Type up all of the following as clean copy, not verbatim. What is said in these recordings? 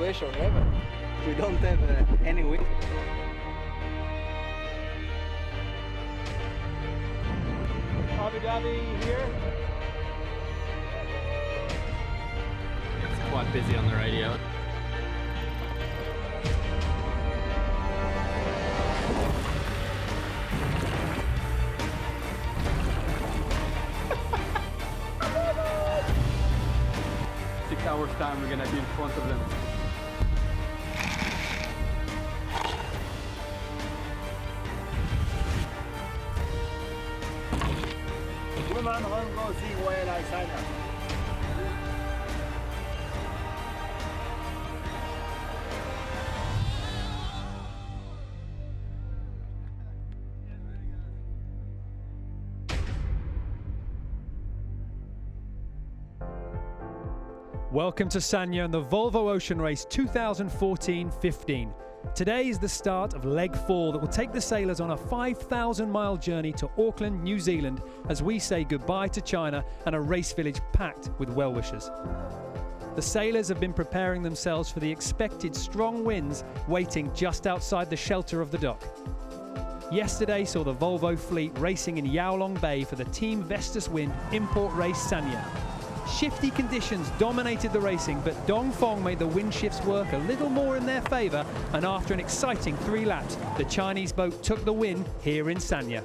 situation ever. We don't have any wind. Abu Dhabi here. It's quite busy on the radio. Hours time we're gonna be in front of them. Welcome to Sanya and the Volvo Ocean Race 2014-15. Today is the start of leg 4 that will take the sailors on a 5,000-mile journey to Auckland, New Zealand, as we say goodbye to China and a race village packed with well-wishers. The sailors have been preparing themselves for the expected strong winds waiting just outside the shelter of the dock. Yesterday saw the Volvo fleet racing in Yowlong Bay for the Team Vestas Wind import race Sanya. Shifty conditions dominated the racing, but Dongfeng made the wind shifts work a little more in their favour, and after an exciting 3 laps, the Chinese boat took the win here in Sanya.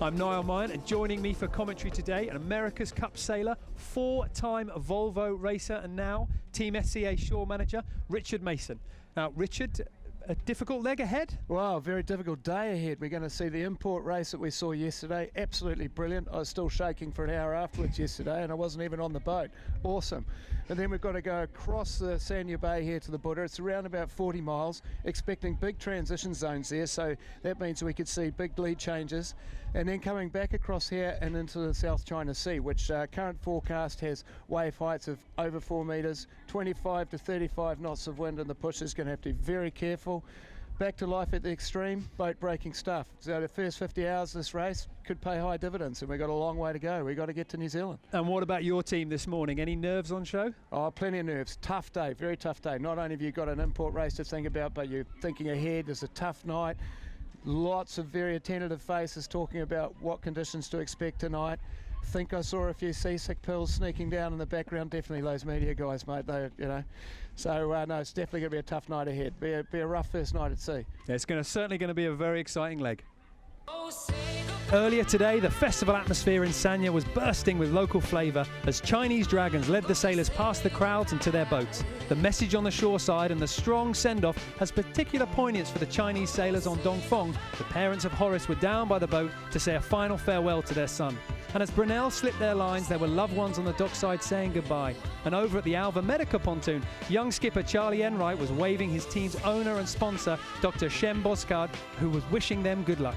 I'm Niall Myan, and joining me for commentary today, an America's Cup sailor, 4-time Volvo racer, and now Team SCA shore manager, Richard Mason. Now, Richard, a difficult leg ahead? Well, a very difficult day ahead. We're going to see the import race that we saw yesterday. Absolutely brilliant. I was still shaking for an hour afterwards yesterday, and I wasn't even on the boat. Awesome. And then we've got to go across the Sanya Bay here to the Buddha. It's around about 40 miles, expecting big transition zones there, so that means we could see big lead changes. And then coming back across here and into the South China Sea, which current forecast has wave heights of over 4 metres, 25 to 35 knots of wind, and the pusher's going to have to be very careful. Back to life at the extreme, boat breaking stuff. So the first 50 hours of this race could pay high dividends, and we've got a long way to go. We've got to get to New Zealand. And what about your team this morning? Any nerves on show? Oh, plenty of nerves. Tough day, very tough day. Not only have you got an import race to think about, but you're thinking ahead. It's a tough night. Lots of very attentive faces talking about what conditions to expect tonight. Think I saw a few seasick pills sneaking down in the background. Definitely those media guys, mate. They, you know. So no, it's definitely going to be a tough night ahead. Be a rough first night at sea. Yeah, it's certainly going to be a very exciting leg. Earlier today, the festival atmosphere in Sanya was bursting with local flavour as Chinese dragons led the sailors past the crowds and to their boats. The message on the shore side and the strong send-off has particular poignance for the Chinese sailors on Dongfeng. The parents of Horace were down by the boat to say a final farewell to their son. And as Brunel slipped their lines, there were loved ones on the dockside saying goodbye. And over at the Alva Medica pontoon, young skipper Charlie Enright was waving his team's owner and sponsor, Dr. Shem Boskard, who was wishing them good luck.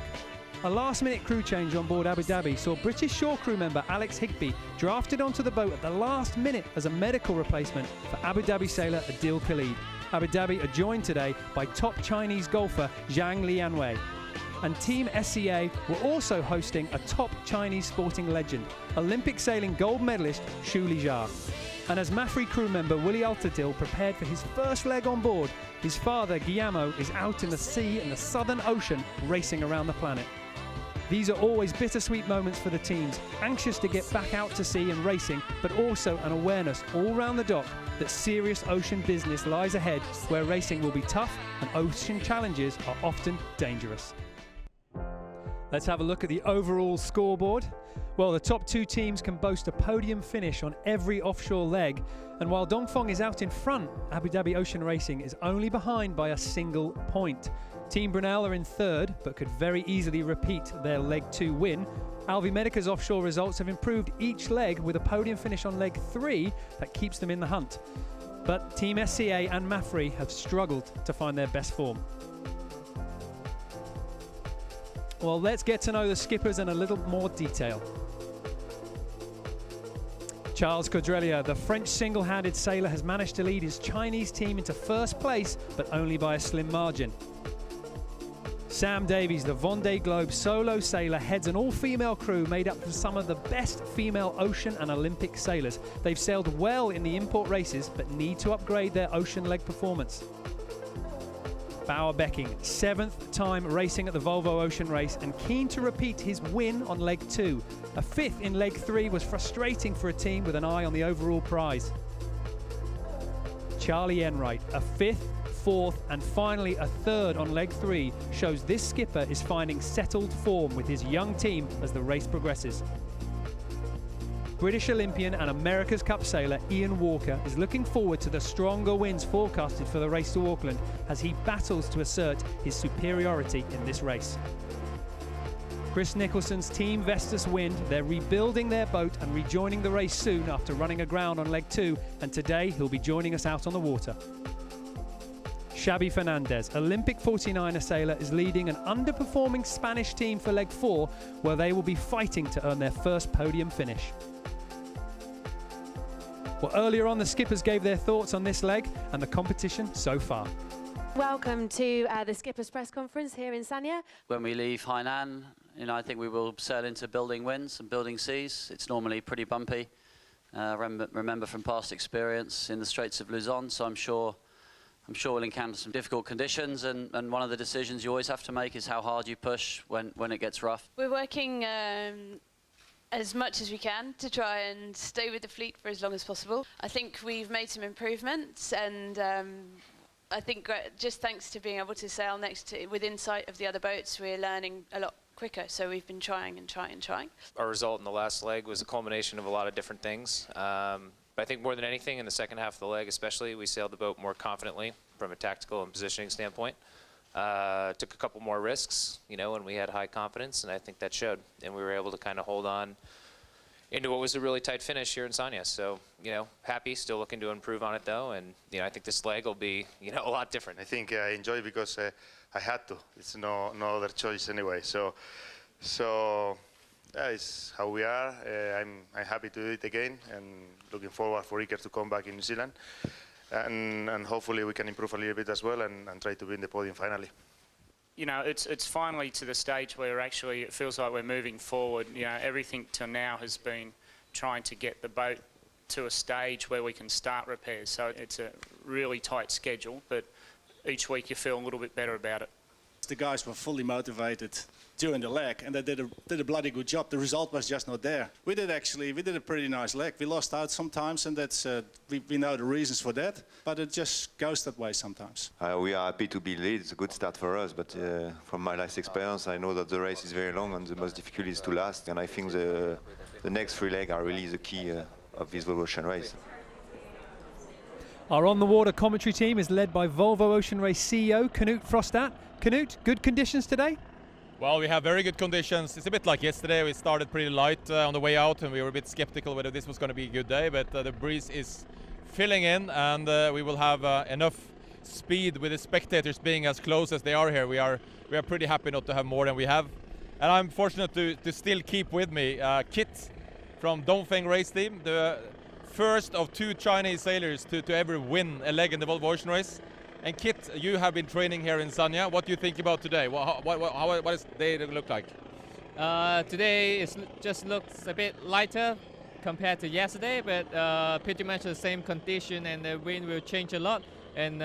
A last-minute crew change on board Abu Dhabi saw British shore crew member Alex Higby drafted onto the boat at the last minute as a medical replacement for Abu Dhabi sailor Adil Khalid. Abu Dhabi are joined today by top Chinese golfer Zhang Lianwei. And Team SCA were also hosting a top Chinese sporting legend, Olympic sailing gold medalist Xu Lijia. And as Mafri crew member Willie Altadil prepared for his first leg on board, his father Guillermo is out in the sea in the Southern Ocean racing around the planet. These are always bittersweet moments for the teams, anxious to get back out to sea and racing, but also an awareness all round the dock that serious ocean business lies ahead, where racing will be tough and ocean challenges are often dangerous. Let's have a look at the overall scoreboard. Well, the top 2 teams can boast a podium finish on every offshore leg. And while Dongfeng is out in front, Abu Dhabi Ocean Racing is only behind by a single point. Team Brunel are in 3rd, but could very easily repeat their leg 2 win. Alvi Medica's offshore results have improved each leg with a podium finish on leg 3 that keeps them in the hunt. But Team SCA and Mafri have struggled to find their best form. Well, let's get to know the skippers in a little more detail. Charles Caudrelier, the French single-handed sailor, has managed to lead his Chinese team into first place, but only by a slim margin. Sam Davies, the Vendée Globe solo sailor, heads an all-female crew made up of some of the best female ocean and Olympic sailors. They've sailed well in the import races, but need to upgrade their ocean leg performance. Bauer Becking, 7th time racing at the Volvo Ocean Race and keen to repeat his win on leg 2. A 5th in leg 3 was frustrating for a team with an eye on the overall prize. Charlie Enright, a 5th, 4th and finally a 3rd on leg 3 shows this skipper is finding settled form with his young team as the race progresses. British Olympian and America's Cup sailor Ian Walker is looking forward to the stronger winds forecasted for the race to Auckland as he battles to assert his superiority in this race. Chris Nicholson's team Vestas Wind, they're rebuilding their boat and rejoining the race soon after running aground on leg 2, and today he'll be joining us out on the water. Xabi Fernandez, Olympic 49er sailor, is leading an underperforming Spanish team for leg 4, where they will be fighting to earn their first podium finish. Well, earlier on, the skippers gave their thoughts on this leg and the competition so far. Welcome to the skippers press conference here in Sanya. When we leave Hainan, I think we will sail into building winds and building seas. It's normally pretty bumpy. Remember from past experience in the Straits of Luzon, so I'm sure we'll encounter some difficult conditions, and one of the decisions you always have to make is how hard you push when it gets rough. We're working as much as we can to try and stay with the fleet for as long as possible. I think we've made some improvements, and I think just thanks to being able to sail within sight of the other boats, we're learning a lot quicker, so we've been trying and trying. Our result in the last leg was a culmination of a lot of different things. But I think more than anything in the second half of the leg especially, we sailed the boat more confidently from a tactical and positioning standpoint. Took a couple more risks, and we had high confidence, and I think that showed. And we were able to kind of hold on into what was a really tight finish here in Sanya. So, happy, still looking to improve on it though, and I think this leg will be, a lot different. I think I enjoy because I had to. It's no other choice anyway. So that is how we are. I'm happy to do it again, and looking forward for Iker to come back in New Zealand. And hopefully we can improve a little bit as well and try to win the podium finally. It's finally to the stage where actually it feels like we're moving forward. Everything till now has been trying to get the boat to a stage where we can start repairs. So it's a really tight schedule, but each week you feel a little bit better about it. The guys were fully motivated during the leg, and they did a bloody good job. The result was just not there. We did a pretty nice leg. We lost out sometimes, and that's we know the reasons for that, but it just goes that way sometimes. We are happy to be lead. It's a good start for us, but from my last experience, I know that the race is very long and the most difficult is to last, and I think the next 3 legs are really the key of this Volvo Ocean Race. Our on-the-water commentary team is led by Volvo Ocean Race CEO Knut Frostat. Knut, good conditions today? Well, we have very good conditions. It's a bit like yesterday. We started pretty light on the way out, and we were a bit skeptical whether this was going to be a good day, but the breeze is filling in, and we will have enough speed with the spectators being as close as they are here. We are pretty happy not to have more than we have. And I'm fortunate to still keep with me Kit from Dongfeng Race Team, the first of 2 Chinese sailors to ever win a leg in the Volvo Ocean Race. And Kit, you have been training here in Sanya. What do you think about today? What does the day look like? Today it just looks a bit lighter compared to yesterday, but pretty much the same condition, and the wind will change a lot. And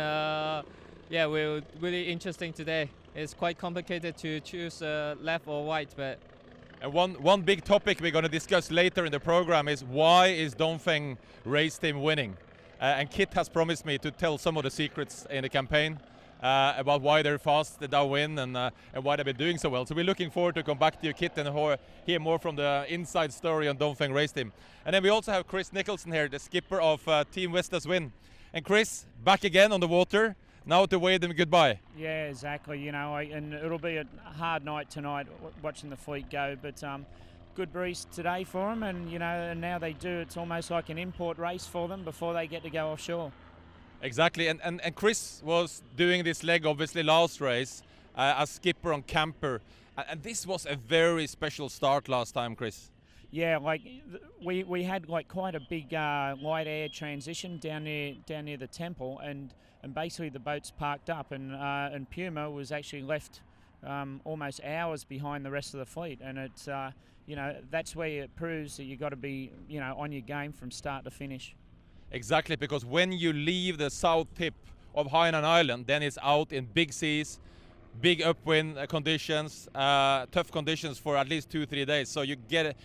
yeah, we're really interesting today. It's quite complicated to choose left or right, but. And one big topic we're going to discuss later in the program is why is Dongfeng Race Team winning? And Kit has promised me to tell some of the secrets in the campaign about why they're fast, they win, and why they've been doing so well. So we're looking forward to come back to you, Kit, and hear more from the inside story on Dongfeng Race Team. And then we also have Chris Nicholson here, the skipper of Team Vestas Win. And Chris, back again on the water, now to wave them goodbye. Yeah, exactly. And it'll be a hard night tonight watching the fleet go, but good breeze today for them, and and now they do. It's almost like an import race for them before they get to go offshore. Exactly, and Chris was doing this leg obviously last race as skipper on camper, and this was a very special start last time, Chris. Yeah, like we had like quite a big light air transition down near the temple, and basically the boat's parked up, and Puma was actually left almost hours behind the rest of the fleet, and it's you know, that's where it proves that you've got to be, you know, on your game from start to finish. Exactly, because when you leave the south tip of Hainan Island, then it's out in big seas, big upwind conditions, tough conditions for at least 2-3 days. So you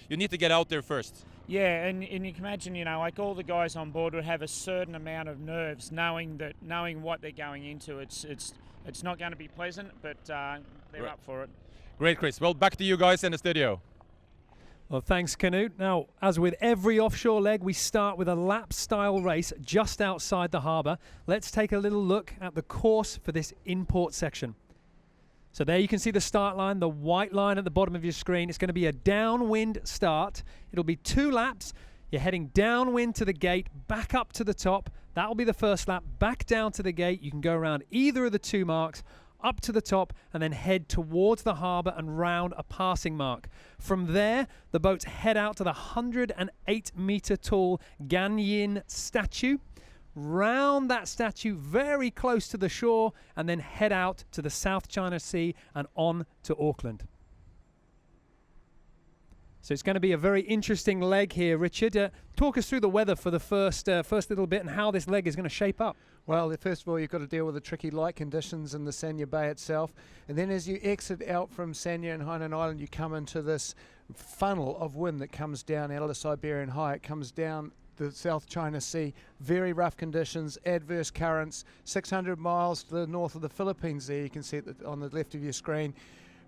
need to get out there first. Yeah, and you can imagine, you know, like all the guys on board would have a certain amount of nerves, knowing what they're going into. It's not going to be pleasant, but they're up for it. Great, Chris. Well, back to you guys in the studio. Well, thanks, Canute. Now, as with every offshore leg, we start with a lap-style race just outside the harbour. Let's take a little look at the course for this import section. So there you can see the start line, the white line at the bottom of your screen. It's going to be a downwind start. It'll be 2 laps. You're heading downwind to the gate, back up to the top. That'll be the first lap, back down to the gate. You can go around either of the 2 marks, up to the top, and then head towards the harbour and round a passing mark. From there, the boats head out to the 108-metre tall Ganyin statue, round that statue very close to the shore, and then head out to the South China Sea and on to Auckland. So it's going to be a very interesting leg here, Richard. Talk us through the weather for the first little bit and how this leg is going to shape up. Well, first of all, you've got to deal with the tricky light conditions in the Sanya Bay itself. And then as you exit out from Sanya and Hainan Island, you come into this funnel of wind that comes down out of the Siberian High. It comes down the South China Sea. Very rough conditions, adverse currents, 600 miles to the north of the Philippines there. You can see it on the left of your screen.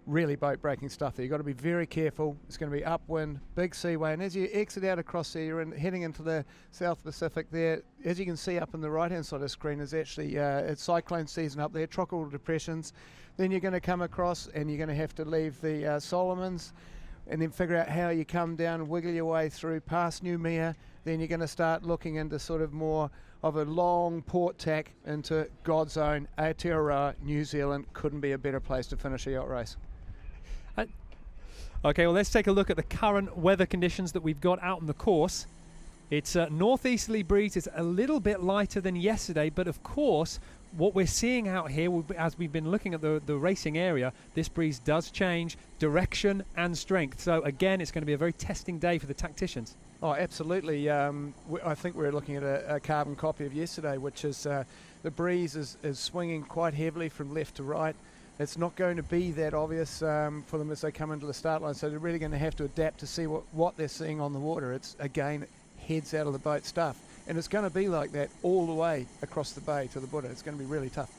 Really boat-breaking stuff there. You've got to be very careful. It's going to be upwind, big seaway, and as you exit out across there, you're heading into the South Pacific there. As you can see up on the right-hand side of the screen is actually it's cyclone season up there, tropical depressions. Then you're going to come across and you're going to have to leave the Solomons and then figure out how you come down, wiggle your way through past Noumea. Then you're going to start looking into sort of more of a long port tack into God's own Aotearoa, New Zealand. Couldn't be a better place to finish a yacht race. Okay, well, let's take a look at the current weather conditions that we've got out on the course. It's a northeasterly breeze. It's a little bit lighter than yesterday, but of course, what we're seeing out here, as we've been looking at the racing area, this breeze does change direction and strength. So again, it's going to be a very testing day for the tacticians. Oh, absolutely. I think we're looking at a carbon copy of yesterday, which is the breeze is swinging quite heavily from left to right. It's not going to be that obvious for them as they come into the start line, so they're really going to have to adapt to see what they're seeing on the water. It's, again, heads out of the boat stuff. And it's going to be like that all the way across the bay to the Buddha. It's going to be really tough.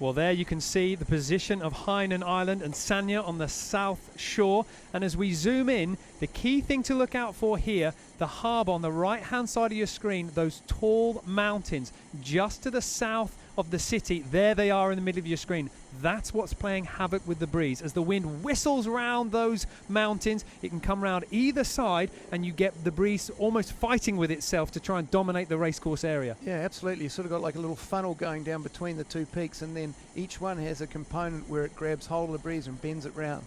Well, there you can see the position of Hainan Island and Sanya on the south shore. And as we zoom in, the key thing to look out for here, the harbour on the right-hand side of your screen, those tall mountains just to the south of the city. There they are in the middle of your screen. That's what's playing havoc with the breeze. As the wind whistles around those mountains, it can come around either side and you get the breeze almost fighting with itself to try and dominate the racecourse area. Yeah, absolutely. You sort of got like a little funnel going down between the 2 peaks, and then each one has a component where it grabs hold of the breeze and bends it round.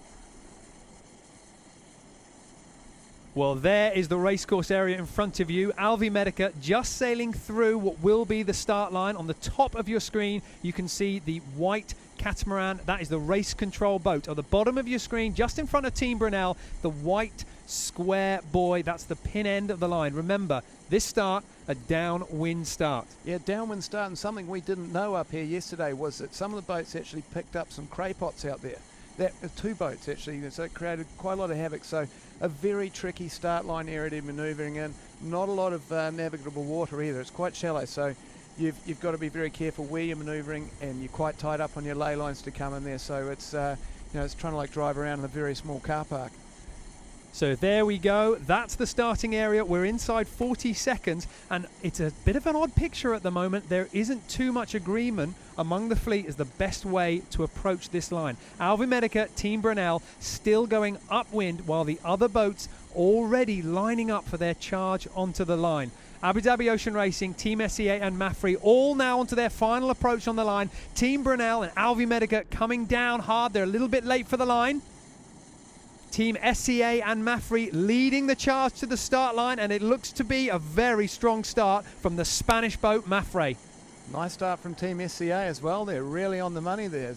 Well, there is the racecourse area in front of you. Alvi Medica just sailing through what will be the start line. On the top of your screen, you can see the white catamaran. That is the race control boat. On the bottom of your screen, just in front of Team Brunel, the white square buoy. That's the pin end of the line. Remember, this start, a downwind start. Yeah, downwind start, and something we didn't know up here yesterday was that some of the boats actually picked up some craypots out there. 2 boats actually, so it created quite a lot of havoc. So a very tricky start line area to manoeuvring in. Not a lot of navigable water either. It's quite shallow, so you've got to be very careful where you're manoeuvring, and you're quite tied up on your ley lines to come in there. So it's it's trying to like drive around in a very small car park. So there we go. That's the starting area. We're inside 40 seconds, and it's a bit of an odd picture at the moment. There isn't too much agreement among the fleet as the best way to approach this line. Alvi Medica, Team Brunel, still going upwind, while the other boats already lining up for their charge onto the line. Abu Dhabi Ocean Racing, Team SEA and Mafre all now onto their final approach on the line. Team Brunel and Alvi Medica coming down hard. They're a little bit late for the line. Team SEA and Mafre leading the charge to the start line, and it looks to be a very strong start from the Spanish boat Mafre. Nice start from Team SEA as well. They're really on the money there.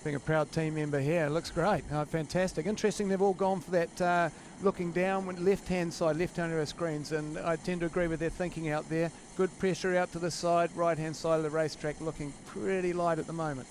being a proud team member here. It looks great. Fantastic. Interesting, they've all gone for that looking down, left-hand side, left-hand of our screens, and I tend to agree with their thinking out there. Good pressure out to the side, right-hand side of the racetrack looking pretty light at the moment.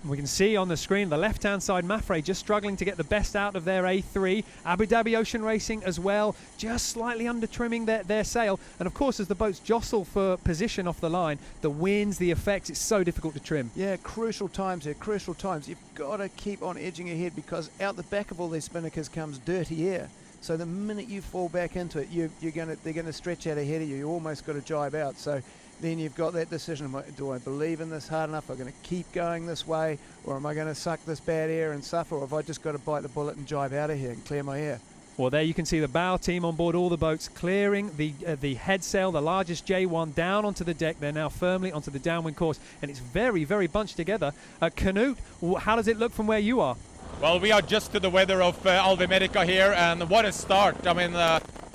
We can see on the screen the left-hand side, Mafre just struggling to get the best out of their A3. Abu Dhabi Ocean Racing as well, just slightly under trimming their sail. And of course, as the boats jostle for position off the line, the winds, the effects, it's so difficult to trim. Yeah, crucial times here, crucial times. You've got to keep on edging ahead because out the back of all these spinnakers comes dirty air. So the minute you fall back into it, they're going to stretch out ahead of you. You almost got to jibe out. So then you've got that decision, do I believe in this hard enough? Am I going to keep going this way? Or am I going to suck this bad air and suffer? Or have I just got to bite the bullet and jibe out of here and clear my air? Well, there you can see the bow team on board all the boats clearing the head sail, the largest J1, down onto the deck. They're now firmly onto the downwind course, and it's very, very bunched together. Canute, how does it look from where you are? Well, we are just to the weather of Alvimedica here, and what a start. I mean,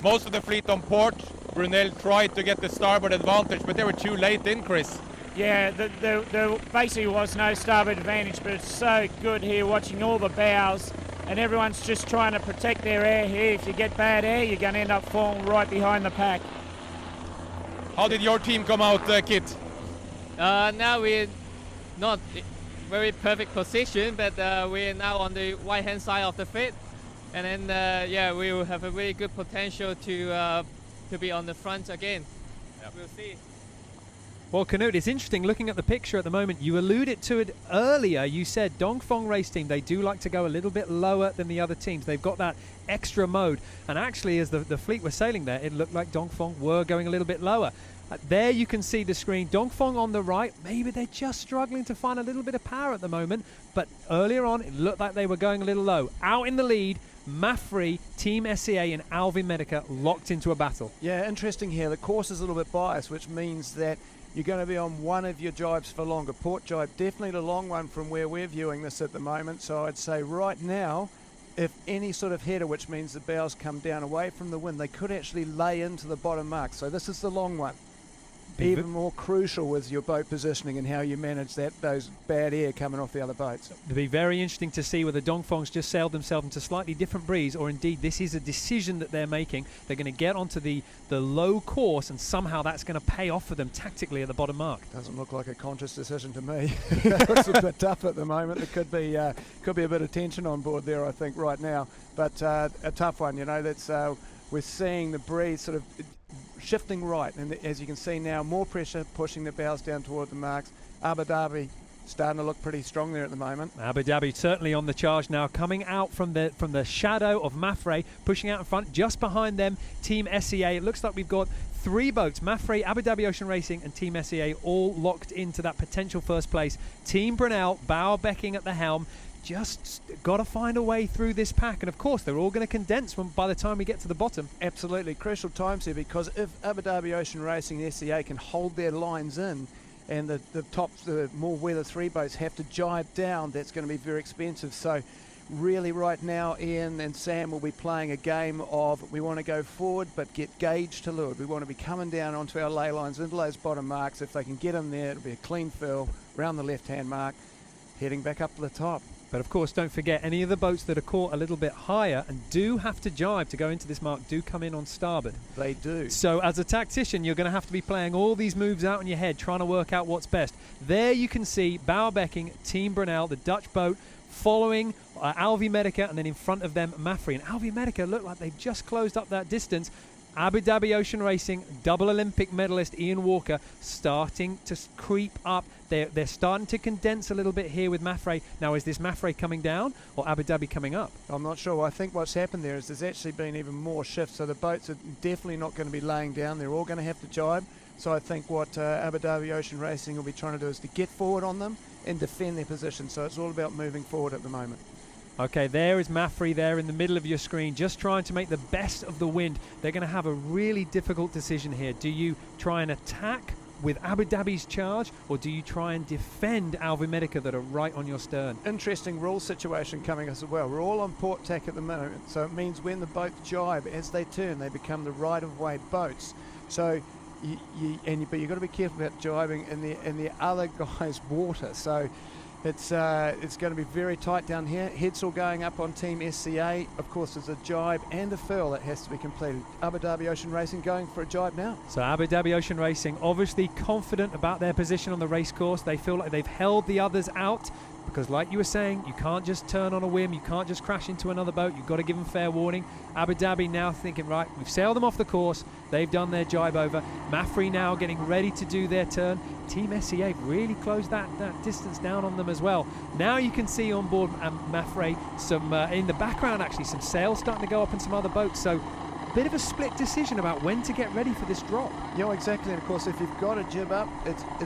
most of the fleet on port. Brunel tried to get the starboard advantage, but they were too late in, Chris. Yeah, there basically was no starboard advantage, but it's so good here watching all the bows, and everyone's just trying to protect their air here. If you get bad air, you're going to end up falling right behind the pack. How did your team come out, Kit? Now we're not very perfect position, but we're now on the right-hand side of the fleet, and then yeah, we will have a really good potential to be on the front again. Yep. We'll see. Well, Canute, it's interesting looking at the picture at the moment. You alluded to it earlier. You said Dongfeng race team, they do like to go a little bit lower than the other teams. They've got that extra mode. And actually, as the fleet were sailing there, it looked like Dongfeng were going a little bit lower. There you can see the screen. Dongfeng on the right. Maybe they're just struggling to find a little bit of power at the moment. But earlier on, it looked like they were going a little low. Out in the lead, Mafre, Team SEA and Alvimedica locked into a battle. Yeah, interesting here. The course is a little bit biased, which means that you're going to be on one of your jibes for longer. Port jibe, definitely the long one from where we're viewing this at the moment. So I'd say right now, if any sort of header, which means the bows come down away from the wind, they could actually lay into the bottom mark. So this is the long one. Even more crucial with your boat positioning and how you manage those bad air coming off the other boats. It'll be very interesting to see whether Dongfeng's just sailed themselves into slightly different breeze, or indeed this is a decision that they're making. They're going to get onto the low course, and somehow that's going to pay off for them tactically at the bottom mark. Doesn't look like a conscious decision to me. It looks a bit tough at the moment. There could be a bit of tension on board there, I think, right now. But a tough one, you know. That's we're seeing the breeze sort of shifting right, and as you can see now, more pressure pushing the bows down toward the marks. Abu Dhabi starting to look pretty strong there at the moment. Abu Dhabi certainly on the charge now, coming out from the shadow of Mafre, pushing out in front. Just behind them, Team SEA. It looks like we've got three boats, Mafre, Abu Dhabi Ocean Racing and Team SEA, all locked into that potential first place. Team Brunel, bow becking at the helm. Just got to find a way through this pack, and of course they're all going to condense by the time we get to the bottom. Absolutely crucial times here, because if Abu Dhabi Ocean Racing and SEA can hold their lines in, and the more weather 3 boats have to jibe down, that's going to be very expensive. So really right now Ian and Sam will be playing a game of, we want to go forward but get gauge to leeward. We want to be coming down onto our ley lines into those bottom marks. If they can get in there, it'll be a clean fill around the left hand mark, heading back up to the top. But of course, don't forget, any of the boats that are caught a little bit higher and do have to jibe to go into this mark do come in on starboard. They do. So as a tactician, you're going to have to be playing all these moves out in your head, trying to work out what's best. There you can see Bouwbekking, Team Brunel, the Dutch boat, following Alvimedica, and then in front of them, Mafre. And Alvimedica look like they've just closed up that distance. Abu Dhabi Ocean Racing, double Olympic medalist Ian Walker, starting to creep up. They're starting to condense a little bit here with Mafre. Now, is this Mafre coming down or Abu Dhabi coming up? I'm not sure. I think what's happened there is there's actually been even more shifts. So the boats are definitely not going to be laying down. They're all going to have to jibe. So I think what Abu Dhabi Ocean Racing will be trying to do is to get forward on them and defend their position. So it's all about moving forward at the moment. Okay, there is Mafre there in the middle of your screen, just trying to make the best of the wind. They're going to have a really difficult decision here. Do you try and attack with Abu Dhabi's charge, or do you try and defend Alvimedica that are right on your stern? Interesting rule situation coming as well. We're all on port tack at the moment, so it means when the boats jibe, as they turn, they become the right-of-way boats. So, but you've got to be careful about jibing in the other guy's water. So, It's going to be very tight down here. Hetzel going up on Team SCA. Of course, there's a jibe and a fill that has to be completed. Abu Dhabi Ocean Racing going for a jibe now. So Abu Dhabi Ocean Racing obviously confident about their position on the race course. They feel like they've held the others out because, like you were saying, you can't just turn on a whim. You can't just crash into another boat. You've got to give them fair warning. Abu Dhabi now thinking, right, we've sailed them off the course. They've done their jibe over. Mafre now getting ready to do their turn. Team SCA really closed that distance down on them as well. Now you can see on board Mafre some, in the background actually, some sails starting to go up in some other boats. So a bit of a split decision about when to get ready for this drop. Yeah, exactly. And of course, if you've got a jib up,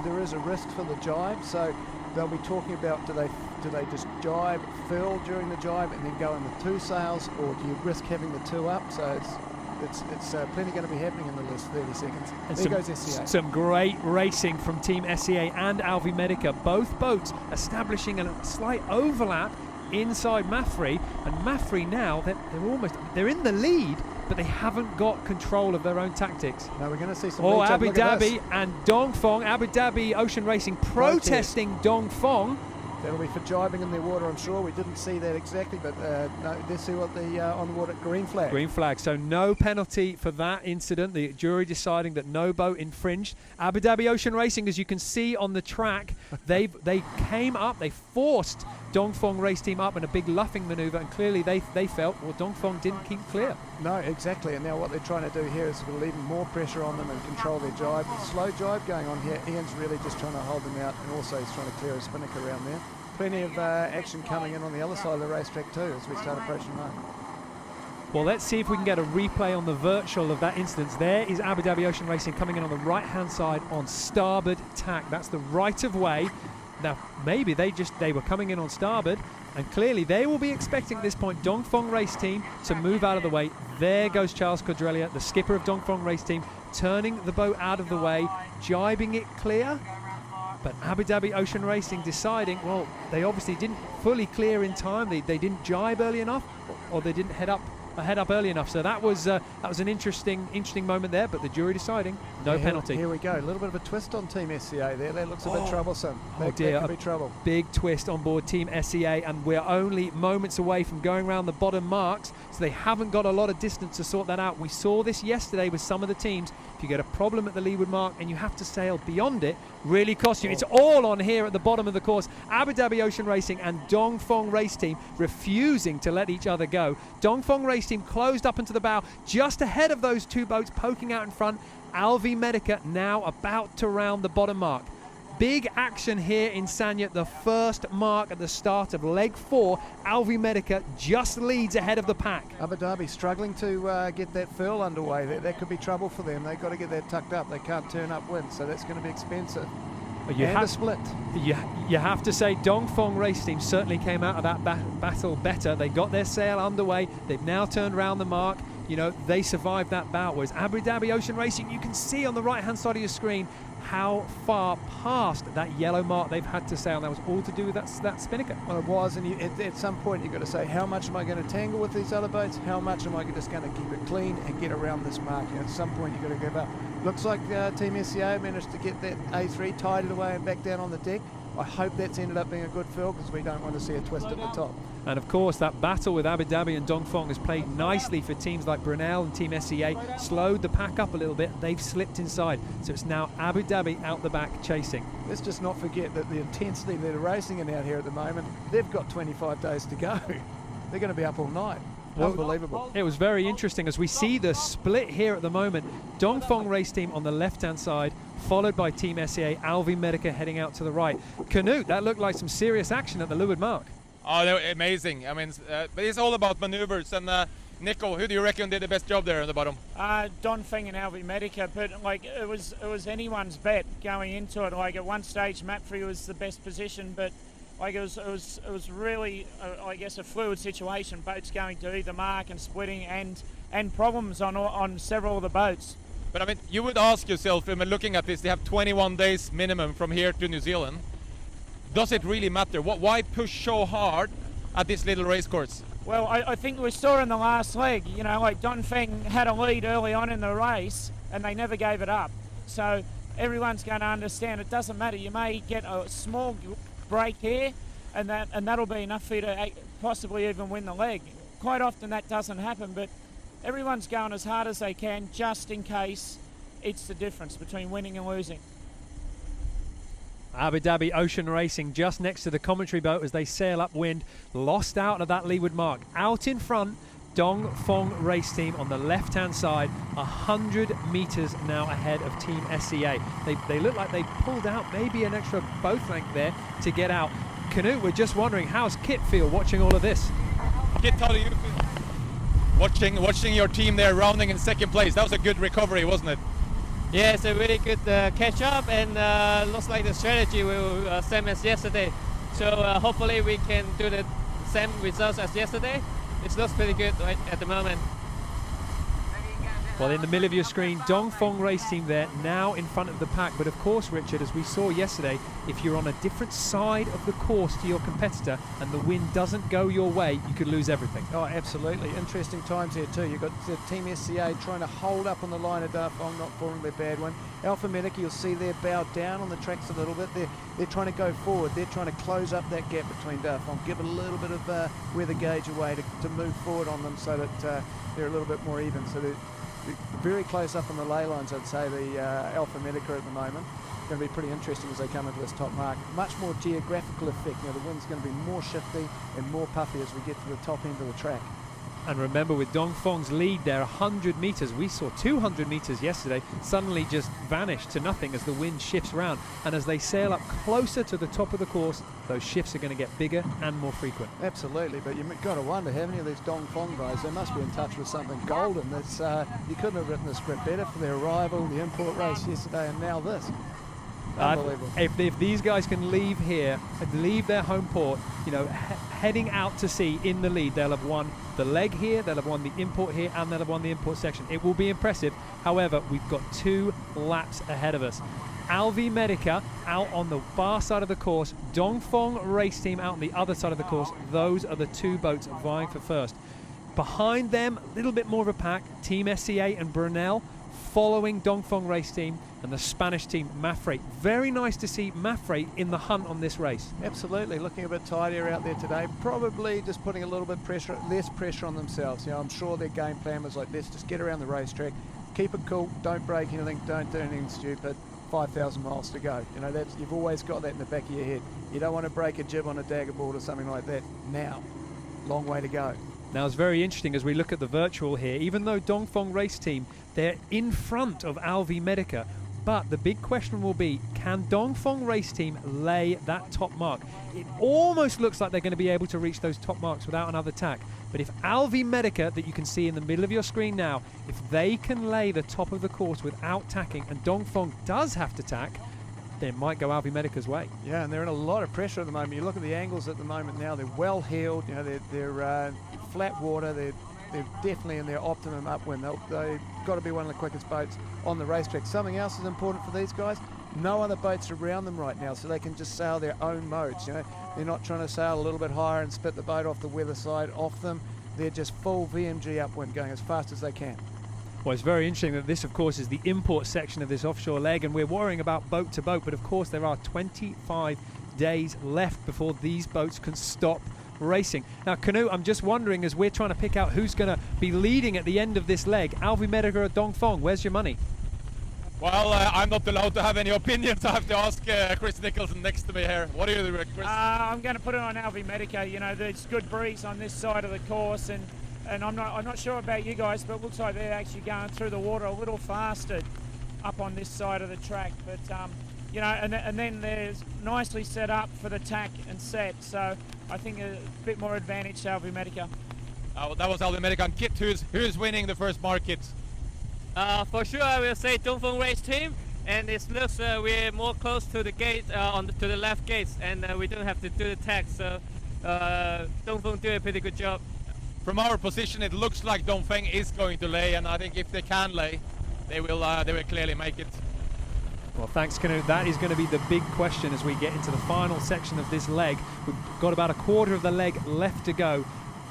there is a risk for the jibe. So they'll be talking about do they just jibe, fill during the jibe and then go in the 2 sails, or do you risk having the 2 up? So it's plenty going to be happening in the last 30 seconds. And there goes SCA. Some great racing from Team SCA and Alvi Medica. Both boats establishing a slight overlap inside Mafre, and Mafre now they're in the lead, but they haven't got control of their own tactics. Now we're going to see some. Oh, Abu Dhabi and Dongfeng. Abu Dhabi Ocean Racing protesting Dongfeng. That'll be for jibing in their water, I'm sure. We didn't see that exactly, but no, let's see what the on the water. Green flag. Green flag. So no penalty for that incident. The jury deciding that no boat infringed. Abu Dhabi Ocean Racing, as you can see on the track, they came up. They forced Dongfeng race team up in a big luffing manoeuvre, and clearly they felt, well, Dongfeng didn't keep clear. No, exactly. And now what they're trying to do here is relieve more pressure on them and control their jibe. Slow jibe going on here. Ian's really just trying to hold them out, and also he's trying to clear a spinnaker around there. Plenty of action coming in on the other side of the racetrack too as we start approaching home. Well, let's see if we can get a replay on the virtual of that instance. There is Abu Dhabi Ocean Racing coming in on the right-hand side on starboard tack. That's the right of way. Now, maybe they were coming in on starboard, and clearly they will be expecting at this point Dongfeng race team to move out of the way. There goes Charles Codrelia, the skipper of Dongfeng race team, turning the boat out of the way, jibing it clear. But Abu Dhabi Ocean Racing deciding, well, they obviously didn't fully clear in time. They didn't jibe early enough, or they didn't head up early enough. So that was an interesting moment there. But the jury deciding no penalty. Here we go. A little bit of a twist on Team SCA there. That looks a bit troublesome. Oh dear, that could be trouble. Big twist on board Team SCA, and we're only moments away from going around the bottom marks. So they haven't got a lot of distance to sort that out. We saw this yesterday with some of the teams. If you get a problem at the Leeward mark and you have to sail beyond it, really costs you. It's all on here at the bottom of the course. Abu Dhabi Ocean Racing and Dongfeng race team refusing to let each other go. Dongfeng race team closed up into the bow just ahead of those 2 boats poking out in front. Alvi Medica now about to round the bottom mark. Big action here in Sanya. The first mark at the start of leg 4. Alvi Medica just leads ahead of the pack. Abu Dhabi struggling to get that furl underway. That could be trouble for them. They've got to get that tucked up. They can't turn upwind, so that's going to be expensive. A split. You have to say Dongfeng race team certainly came out of that battle better. They got their sail underway. They've now turned round the mark. You know, they survived that bout. Whereas Abu Dhabi Ocean Racing, you can see on the right-hand side of your screen how far past that yellow mark they've had to sail. That was all to do with that spinnaker. Well, it was, and at some point you've got to say, how much am I going to tangle with these other boats? How much am I just going to keep it clean and get around this mark? And at some point you've got to give up. Looks like Team SCA managed to get that A3 tied away and back down on the deck. I hope that's ended up being a good fill, because we don't want to see a twist at the top. And of course, that battle with Abu Dhabi and Dongfeng has played nicely for teams like Brunel and Team SCA. Slowed the pack up a little bit. They've slipped inside. So it's now Abu Dhabi out the back chasing. Let's just not forget that the intensity they're racing in out here at the moment, they've got 25 days to go. They're going to be up all night. Well, unbelievable. It was very interesting as we see the split here at the moment. Dongfeng race team on the left-hand side, followed by Team SCA, Alvi Medica heading out to the right. Canute, that looked like some serious action at the Leeward mark. Oh, they were amazing. I mean, but it's all about maneuvers. And Nico, who do you reckon did the best job there on the bottom? Dongfeng and Alvi Medica, but like it was anyone's bet going into it. Like at one stage, Mapfrey was the best position, but like it was really, I guess, a fluid situation. Boats going to either mark and splitting, and problems on several of the boats. But I mean, you would ask yourself, I mean, looking at this, they have 21 days minimum from here to New Zealand. Does it really matter? Why push so hard at this little race course? Well, I think we saw in the last leg, you know, like Dongfeng had a lead early on in the race and they never gave it up. So everyone's going to understand it doesn't matter. You may get a small break here, and that'll be enough for you to possibly even win the leg. Quite often that doesn't happen, but everyone's going as hard as they can just in case it's the difference between winning and losing. Abu Dhabi Ocean Racing just next to the commentary boat as they sail upwind, lost out of that leeward mark. Out in front, Dong Fong race team on the left-hand side, 100 metres now ahead of Team SCA. They look like they pulled out maybe an extra boat length there to get out. Canute, we're just wondering, how's Kit feel watching all of this? Kit, how do you feel? Watching your team there rounding in second place. That was a good recovery, wasn't it? Yeah, it's a really good catch up, and looks like the strategy will same as yesterday. So hopefully we can do the same results as yesterday. It looks pretty good right at the moment. Well, in the middle of your screen, Dong Fong race team there, now in front of the pack. But of course, Richard, as we saw yesterday, if you're on a different side of the course to your competitor and the wind doesn't go your way, you could lose everything. Oh, absolutely. Interesting times here too. You've got the Team SCA trying to hold up on the line of Darfong, not falling their bad one. Alpha Medica, you'll see they're bowed down on the tracks a little bit. They're trying to go forward. They're trying to close up that gap between Darfong, give a little bit of weather gauge away to move forward on them so that they're a little bit more even. So they're very close up on the ley lines, I'd say, the Alpha Medica at the moment. Going to be pretty interesting as they come into this top mark. Much more geographical effect. You know, the wind's going to be more shifty and more puffy as we get to the top end of the track. And remember, with Dong Fong's lead there, 100 metres, we saw 200 metres yesterday, suddenly just vanish to nothing as the wind shifts around. And as they sail up closer to the top of the course, those shifts are going to get bigger and more frequent. Absolutely, but you've got to wonder, how many of these Dong Fong guys, they must be in touch with something golden. That's you couldn't have written the script better for their arrival, the import race yesterday, and now this. Unbelievable. If these guys can leave here, leave their home port, you know, heading out to sea in the lead, they'll have won the leg here, they'll have won the import here, and they'll have won the import section. It will be impressive. However, we've got 2 laps ahead of us. Alvi Medica out on the far side of the course, Dong Fong race team out on the other side of the course. Those are the 2 boats vying for first. Behind them, a little bit more of a pack, Team SCA and Brunel, following Dong Fong race team and the Spanish team Mafre. Very nice to see Mafre in the hunt on this race. Absolutely, looking a bit tidier out there today. Probably just putting a little bit less pressure on themselves. You know, I'm sure their game plan was like, let's just get around the racetrack, keep it cool, don't break anything, don't do anything stupid. 5,000 miles to go. You know, you've always got that in the back of your head. You don't want to break a jib on a dagger board or something like that now. Long way to go. Now it's very interesting as we look at the virtual here. Even though Dong Fong race team, they're in front of Alvi Medica, but the big question will be, can Dong Fong race team lay that top mark? It almost looks like they're going to be able to reach those top marks without another tack. But if Alvi Medica, that you can see in the middle of your screen now, if they can lay the top of the course without tacking, and Dong Fong does have to tack, then it might go Alvi Medica's way. Yeah, and they're in a lot of pressure at the moment. You look at the angles at the moment now, they're well heeled, you know, they're flat water, they're definitely in their optimum upwind. They've got to be one of the quickest boats on the racetrack. Something else is important for these guys. No other boats around them right now, so they can just sail their own modes. You know, they're not trying to sail a little bit higher and spit the boat off the weather side off them. They're just full VMG upwind, going as fast as they can. Well, it's very interesting that this, of course, is the import section of this offshore leg, and we're worrying about boat to boat, but of course there are 25 days left before these boats can stop racing. Now, Canute, I'm just wondering, as we're trying to pick out who's going to be leading at the end of this leg, Alvi Medica or Dong Fong, where's your money? Well, I'm not allowed to have any opinions. I have to ask Chris Nicholson next to me here. What do you do, Chris? I'm going to put it on Alvi Medica. You know, there's good breeze on this side of the course, and I'm not sure about you guys, but it looks like they're actually going through the water a little faster up on this side of the track. But you know, and then there's nicely set up for the tack and set. So I think a bit more advantage to Alvi Medica. Well, that was Alvi Medica. And Kit, who's winning the first market? For sure, I will say Dong Fong race team, and it looks we're more close to the gate, to the left gates, and we don't have to do the tack. So Dong Fong do a pretty good job. From our position, it looks like Dong Feng is going to lay, and I think if they can lay, they will clearly make it. Well, thanks, Canute. That is going to be the big question as we get into the final section of this leg. We've got about a quarter of the leg left to go.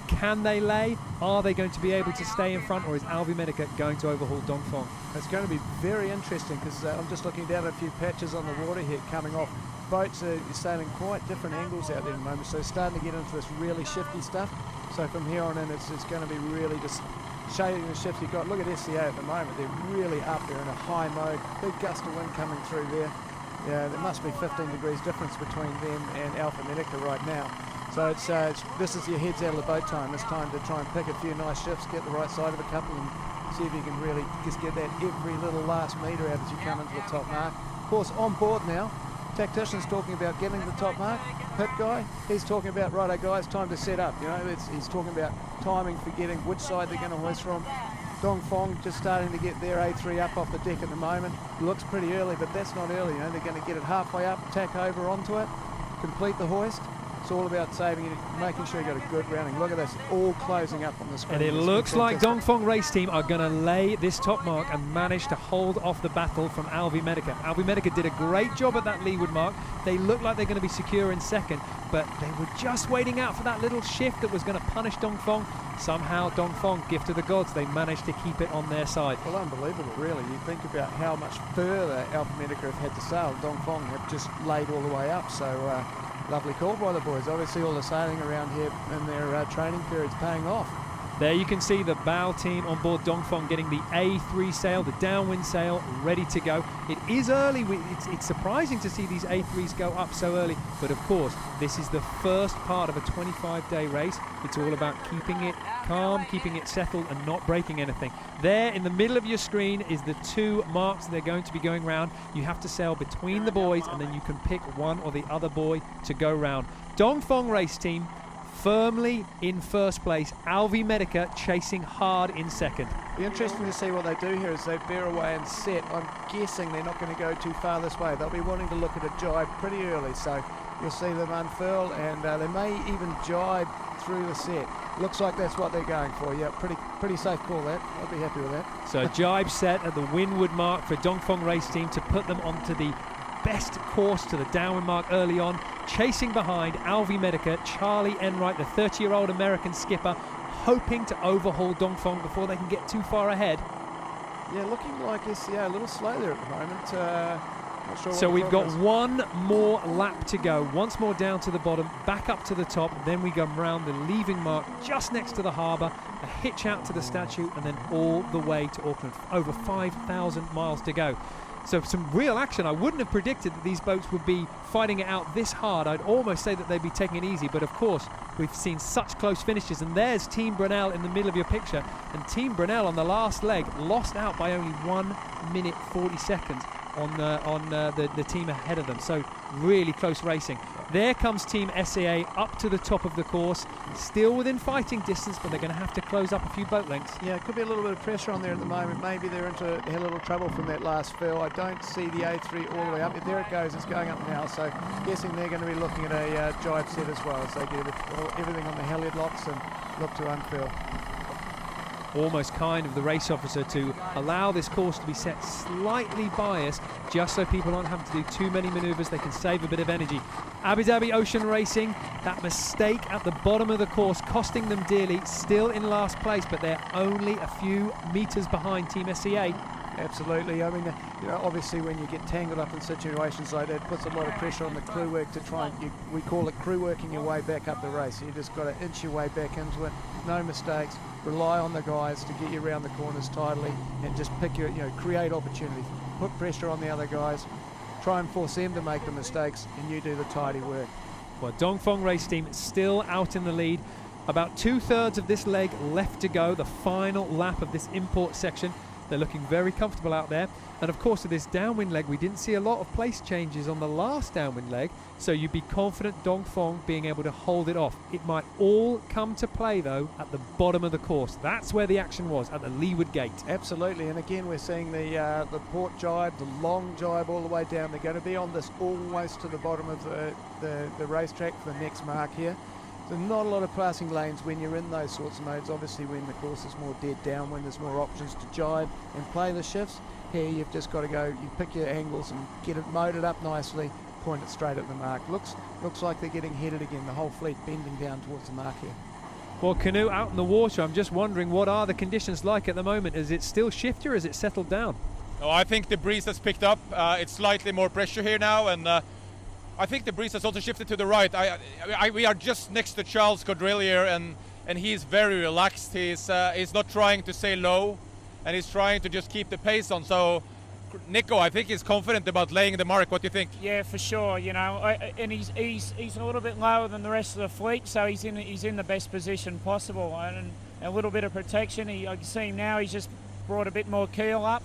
Can they lay? Are they going to be able to stay in front, or is Alvi Medica going to overhaul Dongfeng? It's going to be very interesting because I'm just looking down at a few patches on the water here coming off. Boats are sailing quite different angles out there at the moment, so starting to get into this really shifty stuff. So from here on in, it's going to be really just shading the shift you've got. Look at SCA at the moment. They're really up there in a high mode. Big gust of wind coming through there. Yeah, there must be 15 degrees difference between them and Alpha Medica right now. So this is your heads out of the boat time. It's time to try and pick a few nice shifts, get the right side of a couple, and see if you can really just get that every little last metre out as you come into the top mark. Of course, on board now, tactician's talking about getting to the top mark. Pit guy, he's talking about, righto guys, time to set up. You know, he's talking about timing for getting which side they're going to hoist from. Dongfeng just starting to get their A3 up off the deck at the moment. Looks pretty early, but that's not early. You know, they're going to get it halfway up, tack over onto it, complete the hoist. It's all about saving it, making sure you got a good rounding. Look at this, all closing up on the screen. And it looks like Dongfeng race team are going to lay this top mark and manage to hold off the battle from Alvi Medica. Alvi Medica did a great job at that Leeward mark. They look like they're going to be secure in second, but they were just waiting out for that little shift that was going to punish Dongfeng. Somehow Dongfeng, gift of the gods, they managed to keep it on their side. Well, unbelievable, really. You think about how much further Alpha Medica have had to sail. Dongfeng have just laid all the way up, so lovely call by the boys. Obviously all the sailing around here in their training period's paying off. There you can see the bow team on board Dongfeng getting the A3 sail, the downwind sail, ready to go. It is early. It's surprising to see these A3s go up so early, but of course, this is the first part of a 25-day race. It's all about keeping it calm, keeping it settled, and not breaking anything. There in the middle of your screen is the two marks they're going to be going round. You have to sail between the buoys, and then you can pick one or the other buoy to go round. Dongfeng race team firmly in first place. Alvi Medica chasing hard in second. Be interesting to see what they do here as they bear away and set. I'm guessing they're not going to go too far this way. They'll be wanting to look at a jibe pretty early, so you'll see them unfurl, and they may even jibe through the set. Looks like that's what they're going for. Yeah, pretty safe call that. I'll be happy with that. So jibe set at the windward mark for Dongfeng race team to put them onto the best course to the downwind mark early on. Chasing behind Alvi Medica, Charlie Enright, the 30-year-old American skipper, hoping to overhaul Dongfeng before they can get too far ahead. Yeah, looking like SCA a little slow there at the moment. Not sure so we've got one more lap to go. Once more down to the bottom, back up to the top, then we go round the leaving mark just next to the harbour, a hitch out to the statue, and then all the way to Auckland. Over 5,000 miles to go. So some real action. I wouldn't have predicted that these boats would be fighting it out this hard. I'd almost say that they'd be taking it easy, but of course we've seen such close finishes, and there's Team Brunel in the middle of your picture, and Team Brunel on the last leg lost out by only 1 minute 40 seconds on the team ahead of them. So really close racing. There comes Team SCA up to the top of the course, still within fighting distance, but they're going to have to close up a few boat lengths. Yeah, it could be a little bit of pressure on there at the moment. Maybe they had a little trouble from that last fill. I don't see the A3 all the way up. There it goes, it's going up now, so guessing they're going to be looking at a jibe set as well as they get everything on the halyard locks and look to unfurl. Almost kind of the race officer to allow this course to be set slightly biased, just so people aren't having to do too many manoeuvres. They can save a bit of energy. Abu Dhabi Ocean Racing, that mistake at the bottom of the course costing them dearly, still in last place, but they're only a few metres behind Team SCA. Absolutely. I mean, you know, obviously when you get tangled up in situations like that, it puts a lot of pressure on the crew work to try and, we call it crew working your way back up the race. You just got to inch your way back into it, no mistakes, rely on the guys to get you around the corners tidily, and just pick your, create opportunities, put pressure on the other guys, try and force them to make the mistakes, and you do the tidy work. Well, Dongfeng race team still out in the lead. About 2/3 of this leg left to go, the final lap of this import section. They're looking very comfortable out there. And of course, with this downwind leg, we didn't see a lot of place changes on the last downwind leg, so you'd be confident Dongfeng being able to hold it off. It might all come to play, though, at the bottom of the course. That's where the action was, at the Leeward gate. Absolutely, and again, we're seeing the port jibe, the long jibe all the way down. They're going to be on this almost to the bottom of the racetrack for the next mark here. So not a lot of passing lanes when you're in those sorts of modes. Obviously when the course is more dead downwind, there's more options to jibe and play the shifts. Here you've just got to go, you pick your angles and get it moded up nicely, point it straight at the mark. Looks like they're getting headed again, the whole fleet bending down towards the mark here. Well, Canute out in the water, I'm just wondering, what are the conditions like at the moment? Is it still shifty or is it settled down? Oh, I think the breeze has picked up. It's slightly more pressure here now, and I think the breeze has also shifted to the right. We are just next to Charles Caudrelier, and he's very relaxed. He's not trying to sail low, and he's trying to just keep the pace on. So, Nico, I think he's confident about laying the mark. What do you think? Yeah, for sure. You know, and he's a little bit lower than the rest of the fleet, so he's in the best position possible, and a little bit of protection. I can see him now. He's just brought a bit more keel up,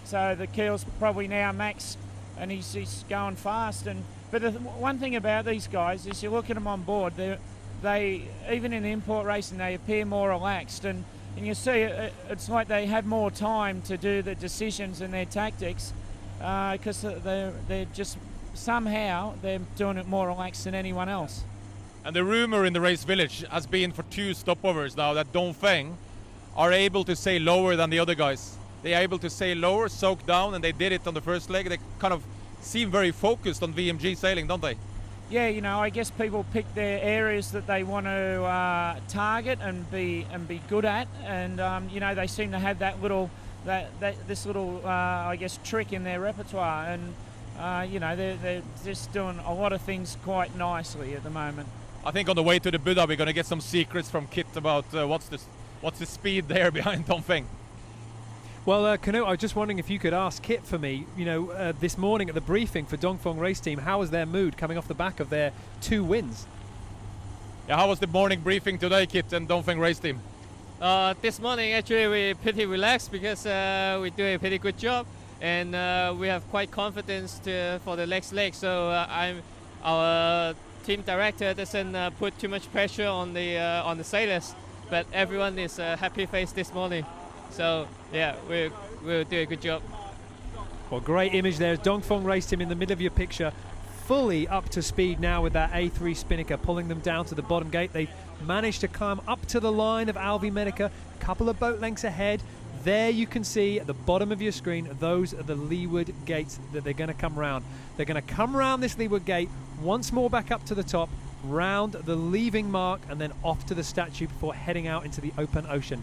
so the keel's probably now max, and he's going fast. But the one thing about these guys is you look at them on board. They even in the import racing they appear more relaxed, and you see it's like they have more time to do the decisions and their tactics because they're just somehow they're doing it more relaxed than anyone else. And the rumor in the race village has been for 2 stopovers now that Dongfeng are able to sail lower than the other guys. They're able to sail lower, soak down, and they did it on the first leg. They kind of seem very focused on VMG sailing, don't they? Yeah, you know, I guess people pick their areas that they want to target and be good at, and you know, they seem to have this little I guess trick in their repertoire, and you know, they're just doing a lot of things quite nicely at the moment. I think on the way to the Buddha we're going to get some secrets from Kit about what's the speed there behind Dongfeng. Well, Canute, I was just wondering if you could ask Kit for me, you know, this morning at the briefing for Dongfeng Race Team, how was their mood coming off the back of their 2 wins? Yeah, how was the morning briefing today, Kit and Dongfeng Race Team? This morning, actually, we're pretty relaxed because we do a pretty good job, and we have quite confidence for the next leg. So our team director doesn't put too much pressure on the sailors, but everyone is happy face this morning. So yeah, we'll do a good job. Well, great image there. Dongfeng Race Team in the middle of your picture, fully up to speed now with that A3 Spinnaker, pulling them down to the bottom gate. They managed to climb up to the line of Alvi Medica, a couple of boat lengths ahead. There you can see at the bottom of your screen, those are the Leeward gates that they're going to come round. They're going to come round this Leeward gate, once more back up to the top, round the leaving mark, and then off to the statue before heading out into the open ocean.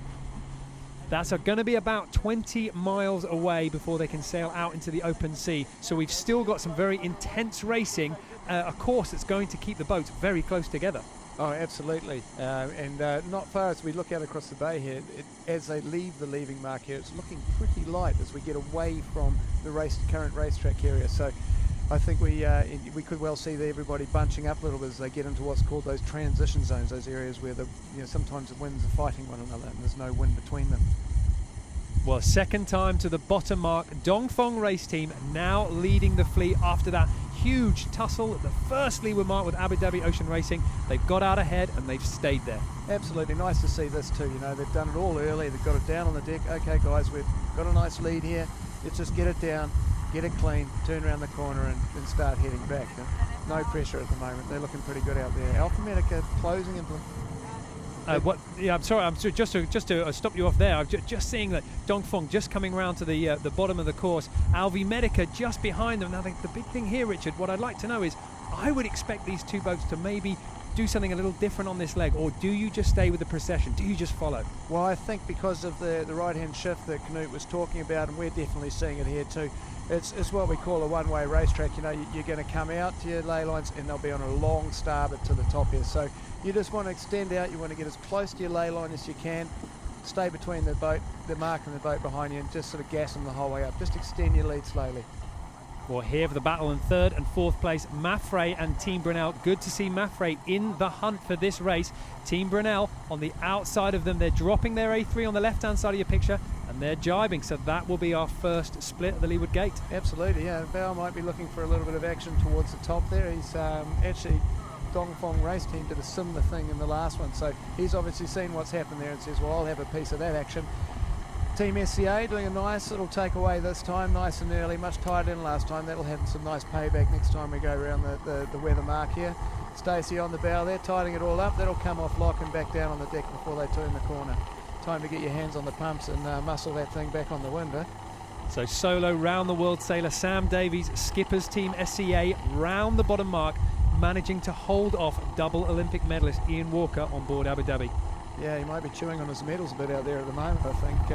That's going to be about 20 miles away before they can sail out into the open sea. So we've still got some very intense racing, a course that's going to keep the boats very close together. Oh, absolutely. And not far as we look out across the bay here, as they leave the leaving mark here, it's looking pretty light as we get away from the current racetrack area. So I think we could well see everybody bunching up a little bit as they get into what's called those transition zones, those areas where sometimes the winds are fighting one another and there's no wind between them. Well, second time to the bottom mark. Dongfeng Race Team now leading the fleet after that huge tussle at the first leeward mark with Abu Dhabi Ocean Racing. They've got out ahead and they've stayed there. Absolutely nice to see this too. You know, they've done it all early. They've got it down on the deck. Okay, guys, we've got a nice lead here. Let's just get it down, get it clean, turn around the corner and start heading back. No pressure at the moment. They're looking pretty good out there. Alpha Medica closing into them. Yeah, I'm sorry. Just to stop you off there. I'm just seeing that Dongfeng just coming round to the bottom of the course. Alvi Medica just behind them. Now the big thing here, Richard, what I'd like to know is, I would expect these 2 boats to maybe do something a little different on this leg, or do you just stay with the procession? Do you just follow? Well, I think because of the right-hand shift that Canute was talking about, and we're definitely seeing it here too. It's what we call a one-way racetrack. You know, you're going to come out to your ley lines and they'll be on a long starboard to the top here. So you just want to extend out. You want to get as close to your ley line as you can. Stay between the mark and the boat behind you, and just sort of gas them the whole way up. Just extend your lead slowly. Well, here for the battle in 3rd and 4th place, Maffrey and Team Brunel. Good to see Maffrey in the hunt for this race. Team Brunel on the outside of them. They're dropping their A3 on the left-hand side of your picture, and they're jibing. So that will be our first split at the Leeward Gate. Absolutely, yeah. Val might be looking for a little bit of action towards the top there. He's actually, Dongfeng Race Team did a similar thing in the last one. So he's obviously seen what's happened there and says, well, I'll have a piece of that action. Team SCA doing a nice little takeaway this time, nice and early, much tighter than last time. That'll have some nice payback next time we go around the weather mark here. Stacey on the bow there, tightening it all up. That'll come off lock and back down on the deck before they turn the corner. Time to get your hands on the pumps and muscle that thing back on the wind. So solo round the world sailor Sam Davies, skipper's team SCA, round the bottom mark, managing to hold off double Olympic medalist Ian Walker on board Abu Dhabi. Yeah, he might be chewing on his medals a bit out there at the moment. I think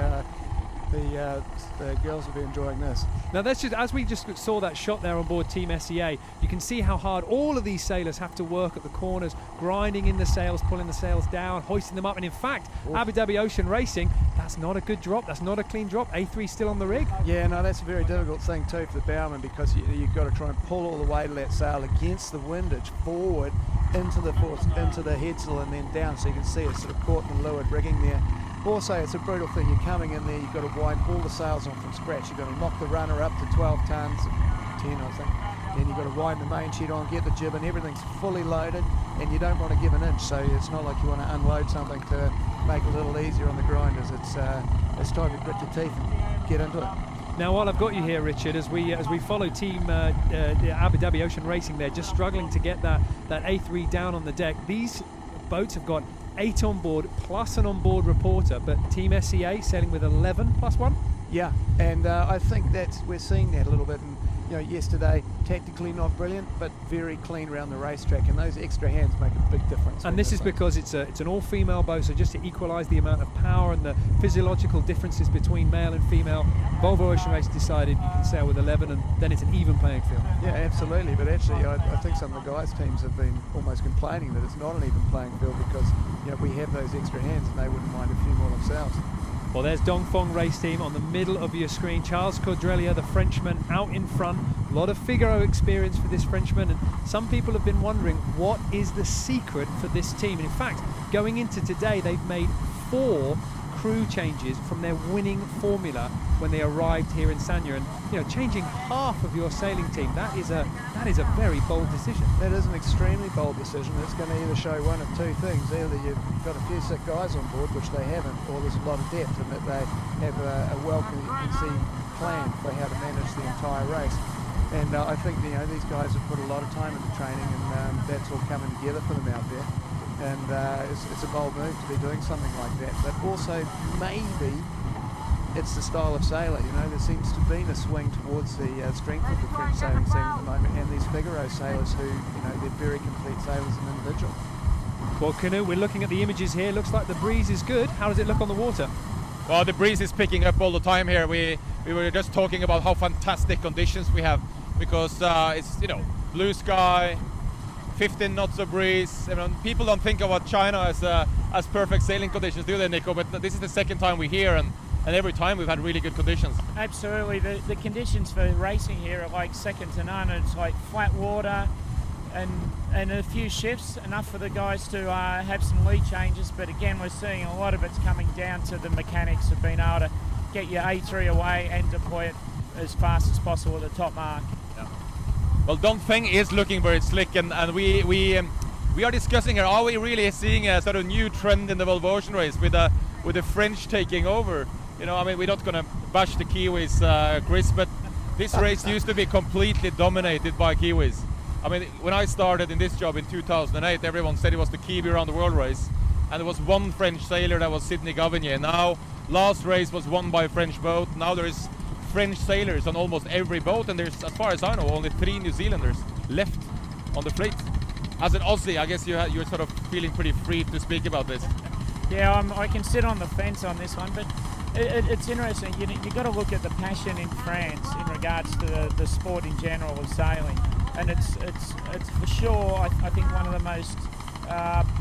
the girls will be enjoying this. Now that's just, as we just saw that shot there on board Team SEA, you can see how hard all of these sailors have to work at the corners, grinding in the sails, pulling the sails down, hoisting them up. And in fact, Abu Dhabi Ocean Racing, that's not a good drop, that's not a clean drop. A3 still on the rig. Yeah, no, that's a very difficult thing too for the bowman, because you've got to try and pull all the weight of that sail against the windage forward into the headsail and then down, so you can see it's sort of caught in the leeward rigging there. Also, it's a brutal thing. You're coming in there, you've got to wind all the sails on from scratch. You've got to knock the runner up to 12 tons, 10 I think. Then you've got to wind the main sheet on, get the jib, and everything's fully loaded, and you don't want to give an inch. So it's not like you want to unload something to make it a little easier on the grinders. It's time to grit your teeth and get into it. Now, while I've got you here, Richard, as we follow Team the Abu Dhabi Ocean Racing, they're just struggling to get that A3 down on the deck. These boats have got 8 on board plus an onboard reporter, but Team SEA sailing with 11 plus 1. Yeah, and I think we're seeing that a little bit. And yesterday, tactically not brilliant, but very clean around the racetrack, and those extra hands make a big difference. And this is because it's an all-female boat, so just to equalise the amount of power and the physiological differences between male and female, Volvo Ocean Race decided you can sail with 11, and then it's an even playing field. Yeah, absolutely. But actually, I think some of the guys' teams have been almost complaining that it's not an even playing field, because we have those extra hands, and they wouldn't mind a few more themselves. Well, there's Dongfeng Race Team on the middle of your screen. Charles Caudrelia, the Frenchman, out in front. A lot of Figaro experience for this Frenchman, and some people have been wondering what is the secret for this team. And in fact, going into today, they've made 4 crew changes from their winning formula when they arrived here in Sanya, and changing half of your sailing team, that is a very bold decision. That is an extremely bold decision. It's going to either show one of two things: either you've got a few sick guys on board, which they haven't, or there's a lot of depth, and that they have a well-conceived plan for how to manage the entire race. And I think these guys have put a lot of time into training, and that's all coming together for them out there. And it's a bold move to be doing something like that. But also, maybe it's the style of sailor. There seems to be a swing towards the strength of the French sailing scene at the moment, and these Figaro sailors who, they're very complete sailors and individual. Well, Canoe, we're looking at the images here. Looks like the breeze is good. How does it look on the water? Well, the breeze is picking up all the time here. We were just talking about how fantastic conditions we have, because it's blue sky, 15 knots of breeze. People don't think about China as perfect sailing conditions, do they, Nico? But this is the second time we're here, and every time we've had really good conditions. Absolutely. The conditions for racing here are like second to none. It's like flat water and a few shifts, enough for the guys to have some lead changes. But again, we're seeing a lot of it's coming down to the mechanics of being able to get your A3 away and deploy it as fast as possible at the top mark. Yeah. Well, Dongfeng is looking very slick, and we are discussing here, are we really seeing a sort of new trend in the Volvo Ocean Race with the French taking over? We're not going to bash the Kiwis, Chris, but this race used to be completely dominated by Kiwis. When I started in this job in 2008, everyone said it was the Kiwi around the world race, and there was one French sailor, that was Sidney Gavinier. Now, last race was won by a French boat. Now there is French sailors on almost every boat, and there's, as far as I know, only 3 New Zealanders left on the fleet. As an Aussie, I guess you're sort of feeling pretty free to speak about this. Yeah, I can sit on the fence on this one, but it's interesting. You've got to look at the passion in France in regards to the sport in general of sailing, and it's for sure I think one of the most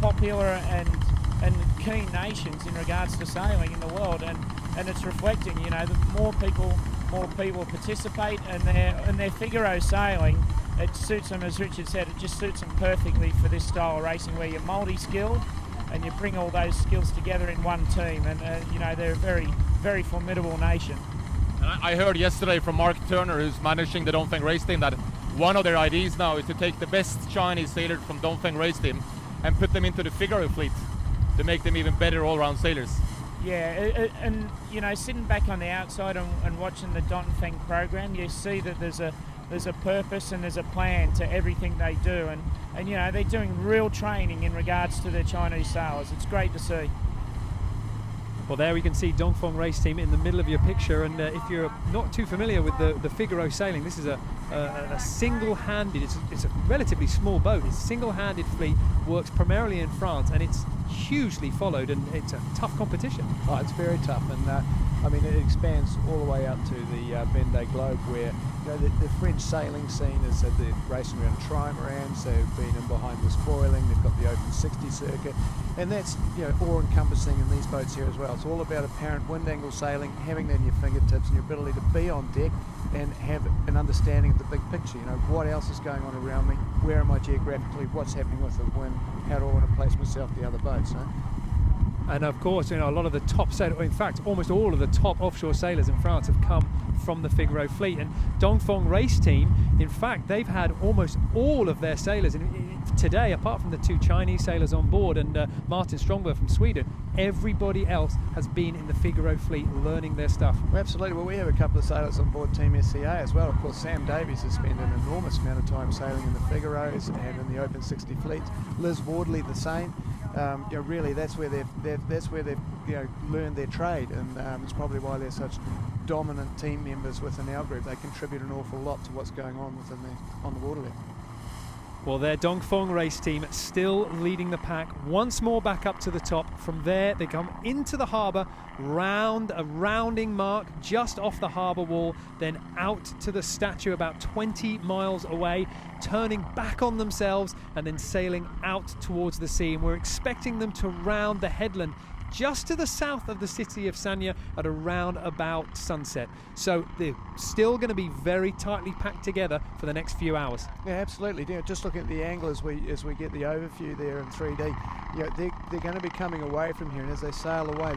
popular and keen nations in regards to sailing in the world, and it's reflecting. The more people participate, and their Figaro sailing, it suits them, as Richard said, it just suits them perfectly for this style of racing where you're multi-skilled and you bring all those skills together in one team, and they're a very, very formidable nation. And I heard yesterday from Mark Turner, who's managing the Dongfeng Race Team, that one of their ideas now is to take the best Chinese sailors from Dongfeng Race Team and put them into the Figaro fleet to make them even better all-round sailors. Yeah, and sitting back on the outside and watching the Dongfeng program, you see that there's a purpose and there's a plan to everything they do, and they're doing real training in regards to their Chinese sailors. It's great to see. Well, there we can see Dongfeng Race Team in the middle of your picture, and if you're not too familiar with the Figaro sailing, this is a single-handed, it's a relatively small boat, it's a single-handed fleet, works primarily in France, and it's hugely followed, and it's a tough competition. Oh, it's very tough, and I mean, it expands all the way up to the Vendée Globe, where the French sailing scene is at the racing around trimarans. They've been in behind the spoiling. They've got the Open 60 circuit, and that's all-encompassing in these boats here as well. It's all about apparent wind angle sailing, having that in your fingertips, and your ability to be on deck and have an understanding of the big picture. What else is going on around me? Where am I geographically? What's happening with the wind? How do I want to place myself the other boats? And of course, a lot of the top sailors, in fact, almost all of the top offshore sailors in France have come from the Figaro fleet. And Dongfeng Race Team, in fact, they've had almost all of their sailors today, apart from the 2 Chinese sailors on board and Martin Strongberg from Sweden. Everybody else has been in the Figaro fleet learning their stuff. Well, absolutely. Well, we have a couple of sailors on board Team SCA as well. Of course, Sam Davies has spent an enormous amount of time sailing in the Figaros and in the Open 60 fleets. Liz Wardley the same. Really, that's where they've learned their trade, and it's probably why they're such dominant team members within our group. They contribute an awful lot to what's going on on the water there. Well, their Dongfeng Race Team still leading the pack, once more back up to the top. From there, they come into the harbour, round a rounding mark just off the harbour wall, then out to the statue about 20 miles away, turning back on themselves and then sailing out towards the sea. And we're expecting them to round the headland just to the south of the city of Sanya at around about sunset. So they're still going to be very tightly packed together for the next few hours. Yeah, absolutely. Just looking at the angle as we get the overview there in 3D, they're going to be coming away from here, and as they sail away,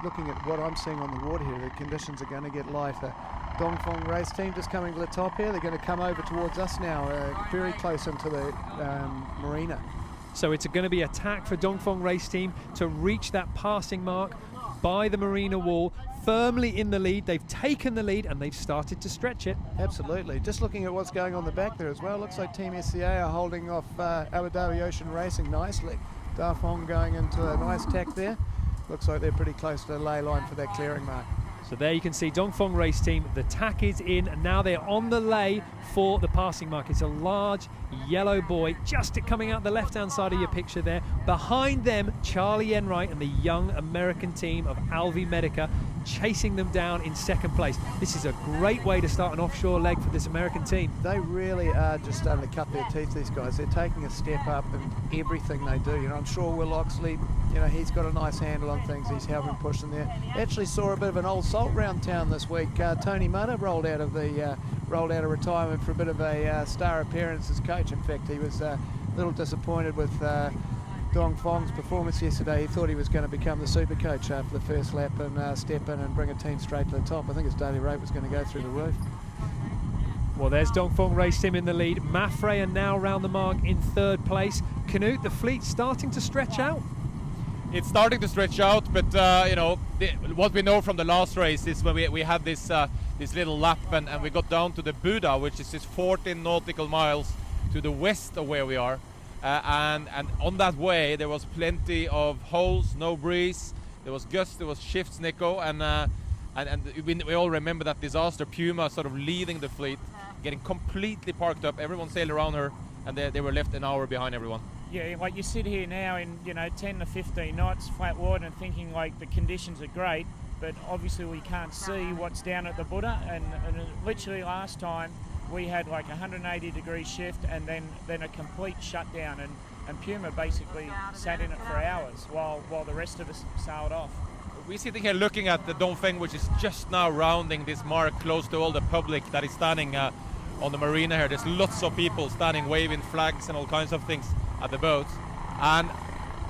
looking at what I'm seeing on the water here, the conditions are going to get lighter. Dongfeng Race Team just coming to the top here. They're going to come over towards us now, very close into the marina. So it's going to be attack for Dongfeng Race Team to reach that passing mark by the marina wall, firmly in the lead. They've taken the lead and they've started to stretch it. Absolutely. Just looking at what's going on the back there as well, looks like Team SCA are holding off Abu Dhabi Ocean Racing nicely. Dafong going into a nice tack there. Looks like they're pretty close to the ley line for that clearing mark. So there you can see Dongfeng Race Team, the tack is in, and now they're on the lay for the passing mark. It's a large yellow buoy just coming out the left-hand side of your picture there. Behind them, Charlie Enright and the young American team of Alvi Medica chasing them down in second place. This is a great way to start an offshore leg for this American team. They really are just starting to cut their teeth, these guys. They're taking a step up in everything they do. I'm sure Will Oxley, he's got a nice handle on things. He's helping push them there. Actually saw a bit of an old salt round town this week. Tony Mutter rolled out of retirement for a bit of a star appearance as coach. In fact, he was a little disappointed with Dongfeng's performance yesterday. He thought he was going to become the super coach after the first lap and step in and bring a team straight to the top. I think his daily rate was going to go through the roof. Well, there's Dongfeng Race Team in the lead. Maffrey are now round the mark in third place. Canute, the fleet starting to stretch out. It's starting to stretch out, but what we know from the last race is when we had this little lap and we got down to the Buddha, which is just 14 nautical miles to the west of where we are. And on that way there was plenty of holes, no breeze, there was gusts, there was shifts, Nico, and we all remember that disaster, Puma sort of leading the fleet, getting completely parked up, everyone sailed around her, and they were left an hour behind everyone. Yeah, like you sit here now in 10 to 15 knots, flat water, and thinking like the conditions are great, but obviously we can't see what's down at the Buddha, and literally last time we had like 180 degree shift and then a complete shutdown, and Puma basically sat in it for hours while the rest of us sailed off. We're sitting here looking at the Dongfeng, which is just now rounding this mark close to all the public that is standing on the marina here. There's lots of people standing, waving flags and all kinds of things at the boats. And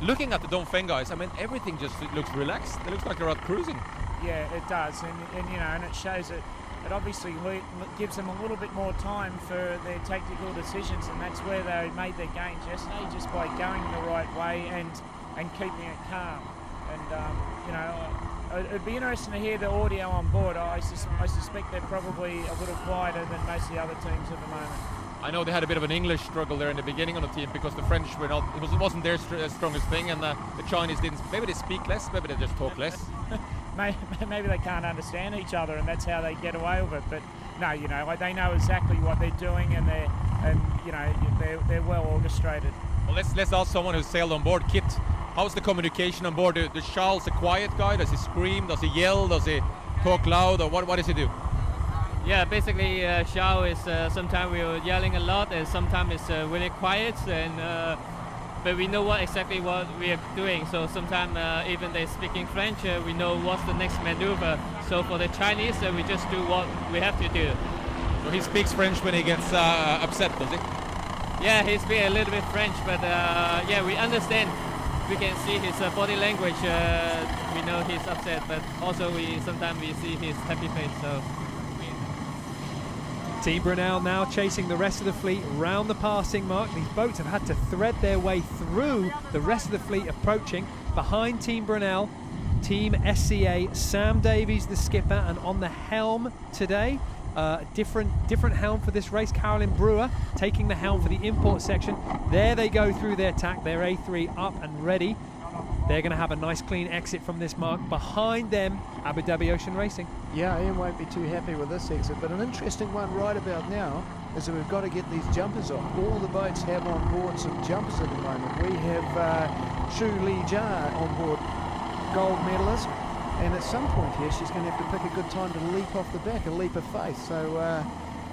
looking at the Dongfeng guys, I mean, everything just looks relaxed. It looks like they're out cruising. Yeah, it does, and it shows it obviously gives them a little bit more time for their tactical decisions, and that's where they made their gains yesterday, just by going the right way and keeping it calm. And it'd be interesting to hear the audio on board. I suspect they're probably a little quieter than most of the other teams at the moment. I know they had a bit of an English struggle there in the beginning on the team because the French were not, it wasn't their strongest thing, and the Chinese didn't. Maybe they speak less, maybe they just talk less. Maybe they can't understand each other, and that's how they get away with it. But no, you know, like, they know exactly what they're doing, and they're well orchestrated. Well, let's ask someone who's sailed on board. Kit, how's the communication on board? Does Charles a quiet guy? Does he scream? Does he yell? Does he talk loud? Or what does he do? Yeah, basically, Xiao is sometimes we're yelling a lot, and sometimes it's really quiet. And but we know exactly what we are doing. So sometimes even they speaking French, we know what's the next maneuver. So for the Chinese, we just do what we have to do. So he speaks French when he gets upset, does he? Yeah, he speaks a little bit French, but yeah, we understand. We can see his body language. We know he's upset, but also sometimes we see his happy face. So. Team Brunel now chasing the rest of the fleet round the passing mark. These boats have had to thread their way through the rest of the fleet approaching. Behind Team Brunel, Team SCA, Sam Davies the skipper, and on the helm today, different helm for this race, Carolyn Brewer taking the helm for the import section. There they go through their tack, their A3 up and ready. They're going to have a nice clean exit from this mark. Behind them, Abu Dhabi Ocean Racing. Yeah, Ian won't be too happy with this exit, but an interesting one right about now is that we've got to get these jumpers off. All the boats have on board some jumpers at the moment. We have Shu Li Jia on board, gold medalist, and at some point here she's going to have to pick a good time to leap off the back, a leap of faith, so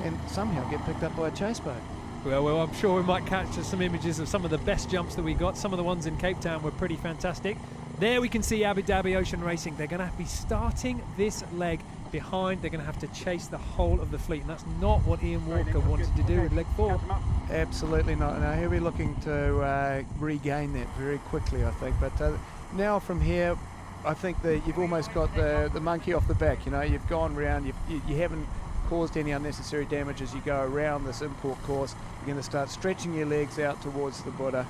and somehow get picked up by a chase boat. Well, I'm sure we might catch some images of some of the best jumps that we got. Some of the ones in Cape Town were pretty fantastic. There we can see Abu Dhabi Ocean Racing. They're going to be starting this leg behind. They're going to have to chase the whole of the fleet, and that's not what Ian Walker wanted to do with leg 4. Absolutely not. Now he'll be looking to regain that very quickly, I think. But now from here, I think that you've almost got the monkey off the back. You know, you've gone round. You haven't caused any unnecessary damage as you go around this import course. You're going to start stretching your legs out towards the Buddha.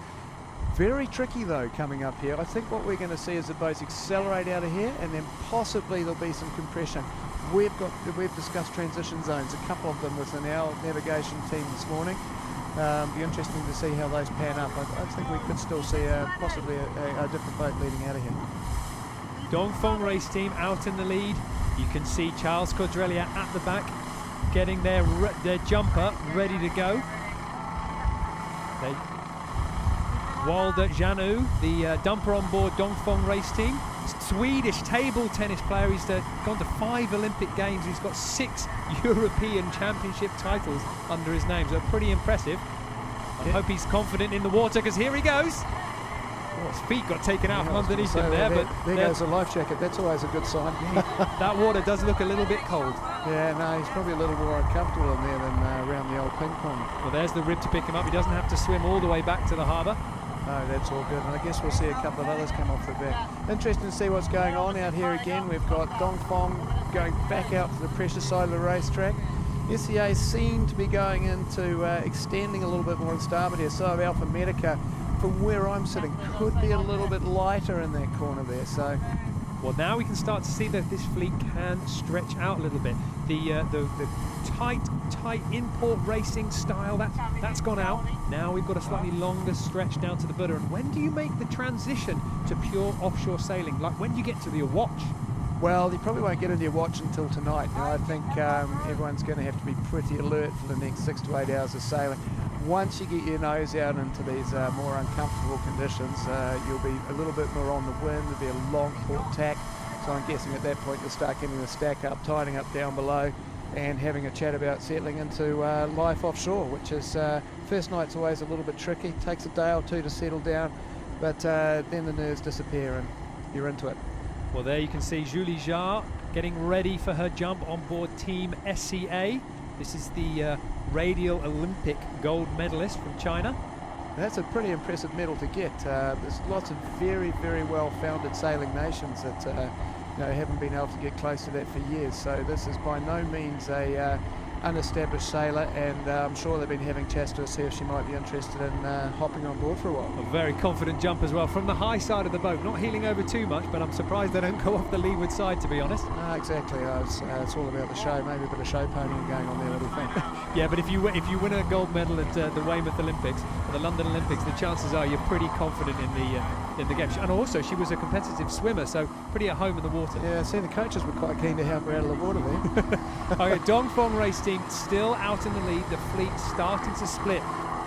Very tricky though coming up here. I think what we're going to see is the boats accelerate out of here, and then possibly there'll be some compression. We've discussed transition zones, a couple of them within our navigation team this morning. Be interesting to see how those pan up. I think we could still see possibly a different boat leading out of here. Dongfeng race team out in the lead. You can see Charles Cordrelia at the back, getting their jumper ready to go. Walder Janu, the dumper on board Dongfeng race team. Swedish table tennis player. He's gone to 5 Olympic Games. He's got 6 European Championship titles under his name, so pretty impressive. I hope he's confident in the water, because here he goes. His feet got taken out from underneath him there, but there goes a life jacket. That's always a good sign. That water does look a little bit cold. Yeah, no, he's probably a little more uncomfortable in there than around the old ping pong. Well, there's the rib to pick him up. He doesn't have to swim all the way back to the harbour. No, that's all good. And I guess we'll see a couple of others come off the back. Interesting to see what's going on out here again. We've got Dongfeng going back out to the pressure side of the racetrack. SCA seem to be going into extending a little bit more on starboard here. So Alpha Medica, from where I'm sitting, could be a little bit lighter in that corner there. So, well, now we can start to see that this fleet can stretch out a little bit. The tight import racing style, that's gone out. Now we've got a slightly longer stretch down to the Buddha. And when do you make the transition to pure offshore sailing? Like, when do you get to your watch? Well, you probably won't get into your watch until tonight. Now, I think everyone's going to have to be pretty alert for the next 6 to 8 hours of sailing. Once you get your nose out into these more uncomfortable conditions, you'll be a little bit more on the wind. There'll be a long port tack. So I'm guessing at that point you'll start getting the stack up, tidying up down below, and having a chat about settling into life offshore, which is, first night's always a little bit tricky. Takes a day or two to settle down, but then the nerves disappear and you're into it. Well, there you can see Julie Jarre getting ready for her jump on board Team SCA. This is the radial Olympic gold medalist from China. That's a pretty impressive medal to get. There's lots of very, very well-founded sailing nations that haven't been able to get close to that for years. So this is by no means a unestablished sailor, and I'm sure they've been having chats to her, see if she might be interested in hopping on board for a while. A very confident jump as well from the high side of the boat, not heeling over too much, but I'm surprised they don't go off the leeward side, to be honest. Exactly. It's all about the show. Maybe a bit of show ponying going on there, little thing. Yeah, but if you win a gold medal at the Weymouth Olympics or the London Olympics, the chances are you're pretty confident in the game. And also, she was a competitive swimmer, so pretty at home in the water. Yeah, see, the coaches were quite keen to help her out of the water there. Okay, Dongfeng race team still out in the lead. The fleet starting to split.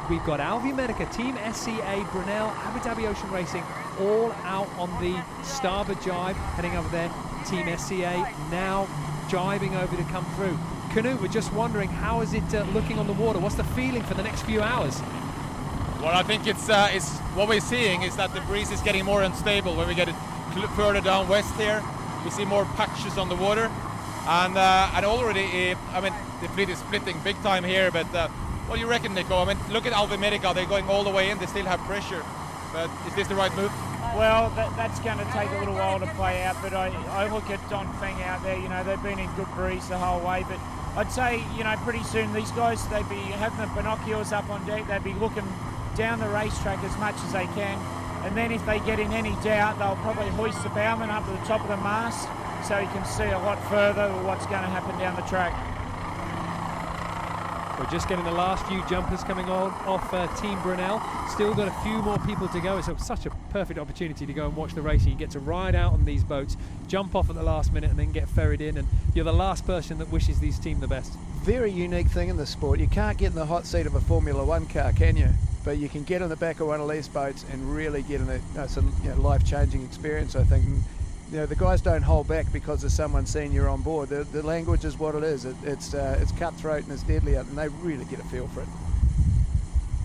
We've got Alvi Medica, Team SCA, Brunel, Abu Dhabi Ocean Racing, all out on the starboard jibe, heading over there. Team SCA now jibing over to come through. Canute, we're just wondering, how is it looking on the water? What's the feeling for the next few hours? Well, I think it's what we're seeing is that the breeze is getting more unstable. When we get it further down west here, we see more patches on the water, and already, I mean, the fleet is splitting big time here. But what do you reckon, Nico? I mean, look at Alvi Medica; they're going all the way in. They still have pressure, but is this the right move? Well, that's going to take a little while to play out, but I look at Dongfeng out there. You know, they've been in good breeze the whole way, but I'd say, you know, pretty soon these guys, they'd be having the binoculars up on deck. They'd be looking down the racetrack as much as they can, and then if they get in any doubt, they'll probably hoist the bowman up to the top of the mast so you can see a lot further what's going to happen down the track. We're just getting the last few jumpers coming on off Team Brunel. Still got a few more people to go. It's such a perfect opportunity to go and watch the racing. You get to ride out on these boats, jump off at the last minute and then get ferried in, and you're the last person that wishes these team the best. Very unique thing in the sport. You can't get in the hot seat of a Formula One car, can you? But you can get on the back of one of these boats and really get in a life-changing experience, I think. And, you know, the guys don't hold back because there's someone saying you're on board. The language is what it is. It's cutthroat and it's deadly out, and they really get a feel for it.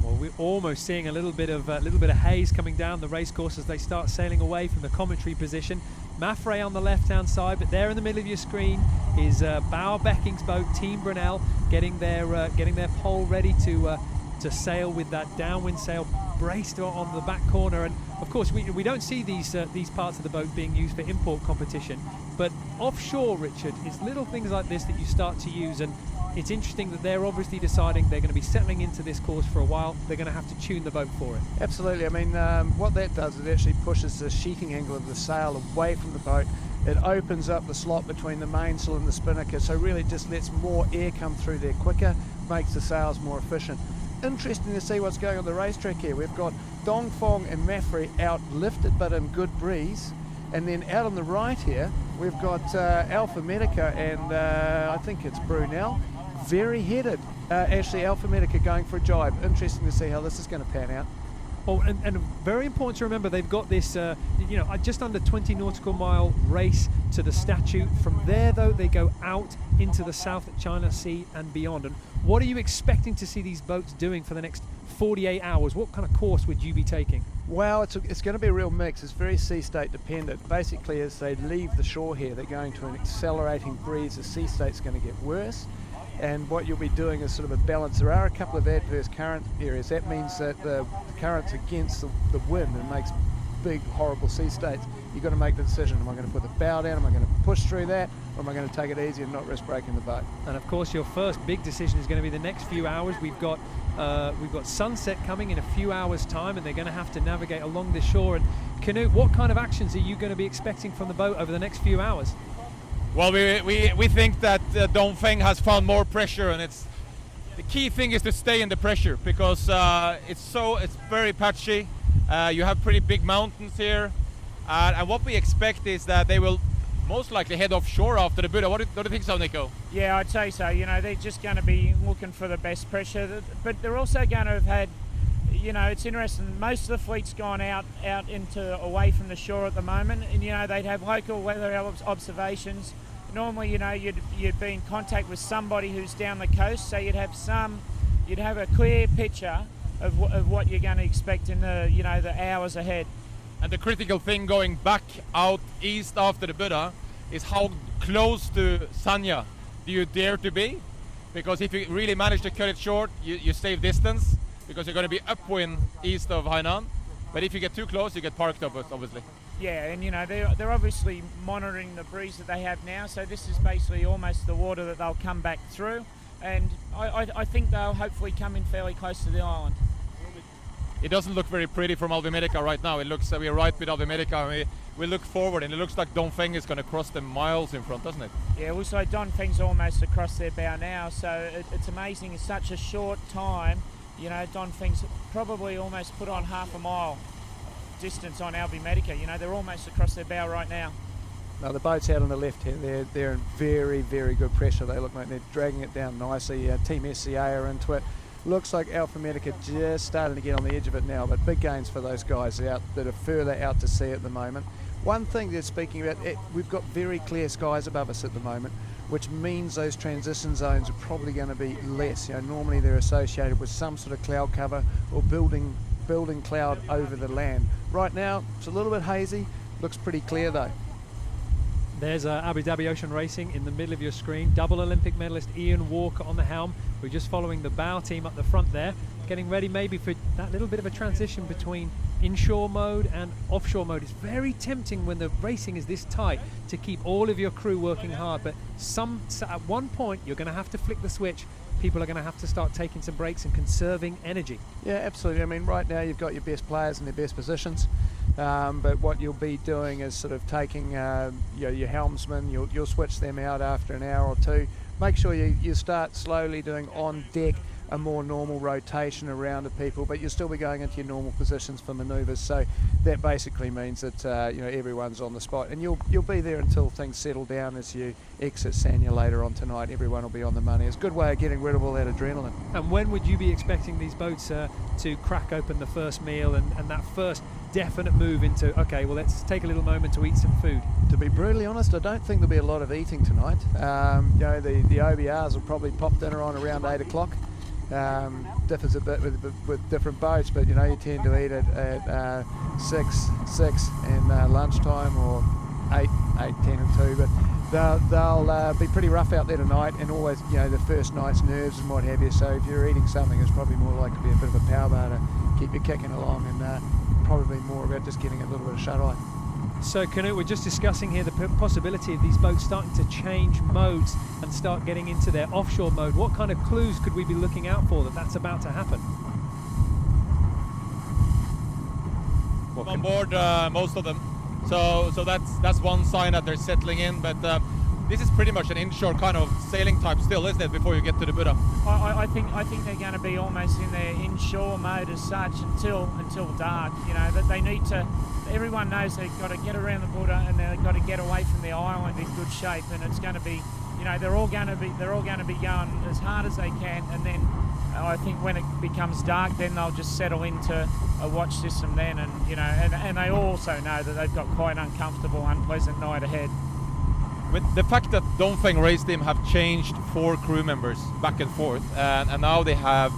Well, we're almost seeing a little bit of haze coming down the racecourse as they start sailing away from the commentary position. Maffrey on the left-hand side, but there in the middle of your screen is Bauer Becking's boat, Team Brunel, getting their pole ready to sail with that downwind sail braced on the back corner. And of course we don't see these parts of the boat being used for import competition, but offshore, Richard, it's little things like this that you start to use, and it's interesting that they're obviously deciding they're going to be settling into this course for a while. They're going to have to tune the boat for it. Absolutely. I mean, what that does is it actually pushes the sheeting angle of the sail away from the boat. It opens up the slot between the mainsail and the spinnaker, so really just lets more air come through there quicker, makes the sails more efficient. Interesting to see what's going on the racetrack here. We've got Dongfeng and Maffrey out lifted but in good breeze, and then out on the right here we've got Alpha Medica and I think it's Brunel, very headed. Actually Alpha Medica going for a jibe. Interesting to see how this is going to pan out. Oh, and very important to remember, they've got this just under 20 nautical mile race to the statue. From there though, they go out into the South China Sea and beyond. And what are you expecting to see these boats doing for the next 48 hours? What kind of course would you be taking? Well, it's going to be a real mix. It's very sea state dependent. Basically, as they leave the shore here, they're going to an accelerating breeze. The sea state's going to get worse, and what you'll be doing is sort of a balance. There are a couple of adverse current areas. That means that the current's against the wind and makes big, horrible sea states. You've got to make the decision. Am I going to put the bow down? Am I going to push through that? Or am I going to take it easy and not risk breaking the boat? And of course, your first big decision is going to be the next few hours. We've got sunset coming in a few hours' time, and they're going to have to navigate along the shore. And Canute, what kind of actions are you going to be expecting from the boat over the next few hours? Well, we think that Dongfeng has found more pressure, and the key thing is to stay in the pressure because it's very patchy. You have pretty big mountains here, and what we expect is that they will most likely head offshore after the Buddha. What do you think so, Nico? Yeah, I'd say so. You know, they're just going to be looking for the best pressure, but they're also going to have had, you know, it's interesting, most of the fleet's gone out into away from the shore at the moment, and you know, they'd have local weather observations. Normally, you know, you'd be in contact with somebody who's down the coast, so you'd have a clear picture of what you're going to expect in the, you know, the hours ahead. And the critical thing going back out east after the Buddha is how close to Sanya do you dare to be? Because if you really manage to cut it short, you save distance because you're going to be upwind east of Hainan. But if you get too close, you get parked up, obviously. Yeah, and you know, they're obviously monitoring the breeze that they have now, so this is basically almost the water that they'll come back through, and I think they'll hopefully come in fairly close to the island. It doesn't look very pretty from Alvi Medica right now. It looks we're right with Alvi Medica. we look forward, and it looks like Dongfeng is going to cross them miles in front, doesn't it? Yeah, also Dongfeng's almost across their bow now, so it's amazing in such a short time. You know, Dongfeng's probably almost put on half a mile distance on Albi Medica. You know, they're almost across their bow right now. Now the boat's out on the left here. They're in very, very good pressure. They look like they're dragging it down nicely. Team SCA are into it. Looks like Alpha Medica just starting to get on the edge of it now, but big gains for those guys out that are further out to sea at the moment. One thing they're speaking about, we've got very clear skies above us at the moment, which means those transition zones are probably going to be less. You know, normally they're associated with some sort of cloud cover or building cloud over the land. Right now, it's a little bit hazy. Looks pretty clear though. There's Abu Dhabi Ocean Racing in the middle of your screen. Double Olympic medalist Ian Walker on the helm. We're just following the bow team up the front there, getting ready maybe for that little bit of a transition between inshore mode and offshore mode. It's very tempting when the racing is this tight to keep all of your crew working hard, but at one point you're going to have to flick the switch. People are going to have to start taking some breaks and conserving energy. Yeah, absolutely. I mean, right now you've got your best players in their best positions, but what you'll be doing is sort of taking your helmsman, you'll switch them out after an hour or two. Make sure you start slowly doing on deck a more normal rotation around the people, but you'll still be going into your normal positions for manoeuvres. So that basically means that everyone's on the spot, and you'll be there until things settle down as you exit Sanya later on tonight. Everyone will be on the money. It's a good way of getting rid of all that adrenaline. And when would you be expecting these boats to crack open the first meal and that first definite move into, okay, well, let's take a little moment to eat some food? To be brutally honest, I don't think there'll be a lot of eating tonight. The OBRs will probably pop dinner on around 8 o'clock. Differs a bit with different boats, but you tend to eat at 6 and lunchtime, or 8, 10 and 2. But they'll be pretty rough out there tonight, and always the first night's nerves and what have you. So if you're eating something, it's probably more likely to be a bit of a power bar to keep you kicking along, and probably more about just getting a little bit of shut-eye. So Canute, we're just discussing here the possibility of these boats starting to change modes and start getting into their offshore mode. What kind of clues could we be looking out for that that's about to happen? On board, most of them. So that's one sign that they're settling in. But this is pretty much an inshore kind of sailing type still, isn't it? Before you get to the Buddha. I think they're going to be almost in their inshore mode as such until dark. That they need to. Everyone knows they've got to get around the Buddha, and they've got to get away from the island in good shape. And it's going to be, they're all going to be going as hard as they can. And then I think when it becomes dark, then they'll just settle into a watch system then. And they also know that they've got quite an uncomfortable, unpleasant night ahead. With the fact that Dongfeng race team have changed 4 crew members back and forth, and now they have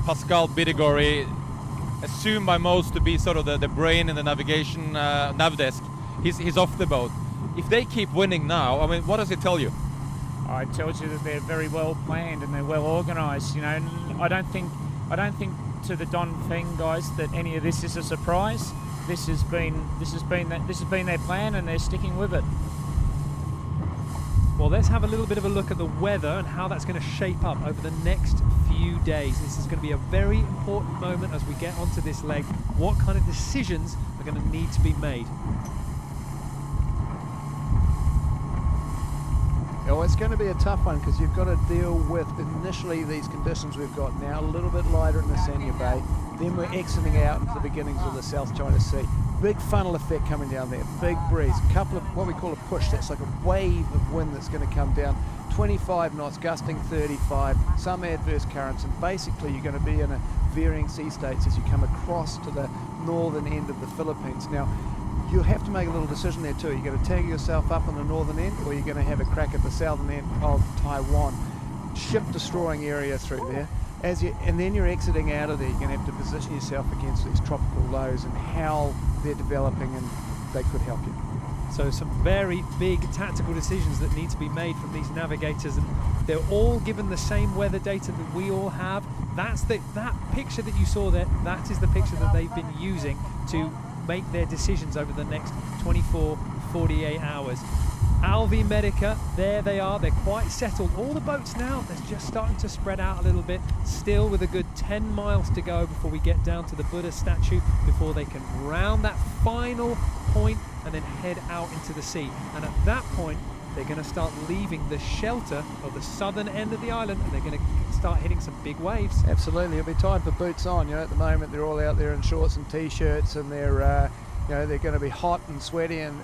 Pascal Bidegori, assumed by most to be sort of the brain in the navigation nav desk. He's off the boat. If they keep winning now, I mean, what does it tell you? It tells you that they're very well planned and they're well organised. I don't think to the Dongfeng guys that any of this is a surprise. This has been their plan, and they're sticking with it. Well, let's have a little bit of a look at the weather and how that's going to shape up over the next few days. This is going to be a very important moment as we get onto this leg. What kind of decisions are going to need to be made? Oh, it's going to be a tough one, because you've got to deal with initially these conditions we've got now, a little bit lighter in the Sanya Bay. Then we're exiting out into the beginnings of the South China Sea. Big funnel effect coming down there, big breeze, couple of what we call a push, that's like a wave of wind that's going to come down, 25 knots, gusting 35, some adverse currents, and basically you're going to be in a varying sea states as you come across to the northern end of the Philippines. Now, you'll have to make a little decision there too. You're going to tag yourself up on the northern end, or you're going to have a crack at the southern end of Taiwan. Ship destroying area through there. And then you're exiting out of there, you're going to have to position yourself against these tropical lows and how they're developing, and they could help you. So some very big tactical decisions that need to be made from these navigators, and they're all given the same weather data that we all have. That picture that you saw there, that is the picture that they've been using to make their decisions over the next 24, 48 hours. Alvi Medica, there they are, they're quite settled. All the boats now, they're just starting to spread out a little bit, still with a good 10 miles to go before we get down to the Buddha statue, before they can round that final point and then head out into the sea. And at that point, they're going to start leaving the shelter of the southern end of the island, and they're going to start hitting some big waves. Absolutely, it'll be time for boots on. You know, at the moment they're all out there in shorts and t-shirts, and they're you know, they're going to be hot and sweaty and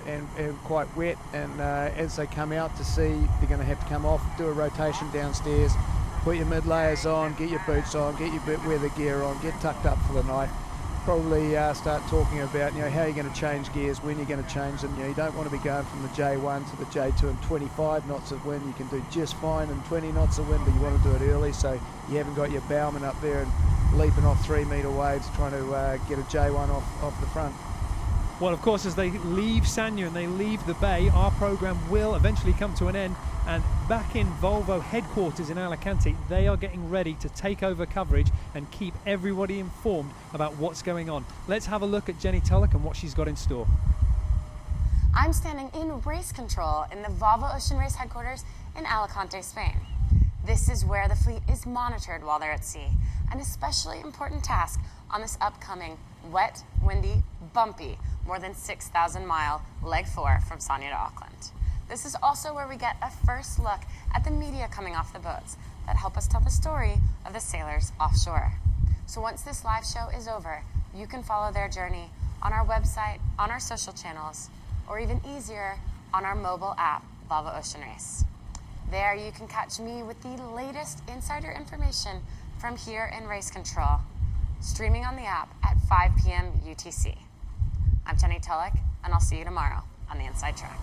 quite wet, and as they come out to sea, they're going to have to come off, do a rotation downstairs, put your mid layers on, get your boots on, get your weather gear on, get tucked up for the night. Probably start talking about, you know, how you're going to change gears, when you're going to change them. You know, you don't want to be going from the J1 to the J2 and 25 knots of wind. You can do just fine in 20 knots of wind, but you want to do it early so you haven't got your bowman up there and leaping off 3-metre waves trying to get a J1 off the front. Well, of course, as they leave Sanya and they leave the bay, our program will eventually come to an end. And back in Volvo headquarters in Alicante, they are getting ready to take over coverage and keep everybody informed about what's going on. Let's have a look at Jenny Tulloch and what she's got in store. I'm standing in race control in the Volvo Ocean Race headquarters in Alicante, Spain. This is where the fleet is monitored while they're at sea, an especially important task on this upcoming wet, windy, bumpy, more than 6,000-mile leg 4 from Sanya to Auckland. This is also where we get a first look at the media coming off the boats that help us tell the story of the sailors offshore. So once this live show is over, you can follow their journey on our website, on our social channels, or even easier, on our mobile app, Volvo Ocean Race. There you can catch me with the latest insider information from here in race control, streaming on the app at 5 p.m. UTC. I'm Jenny Tulloch, and I'll see you tomorrow on the Inside Track.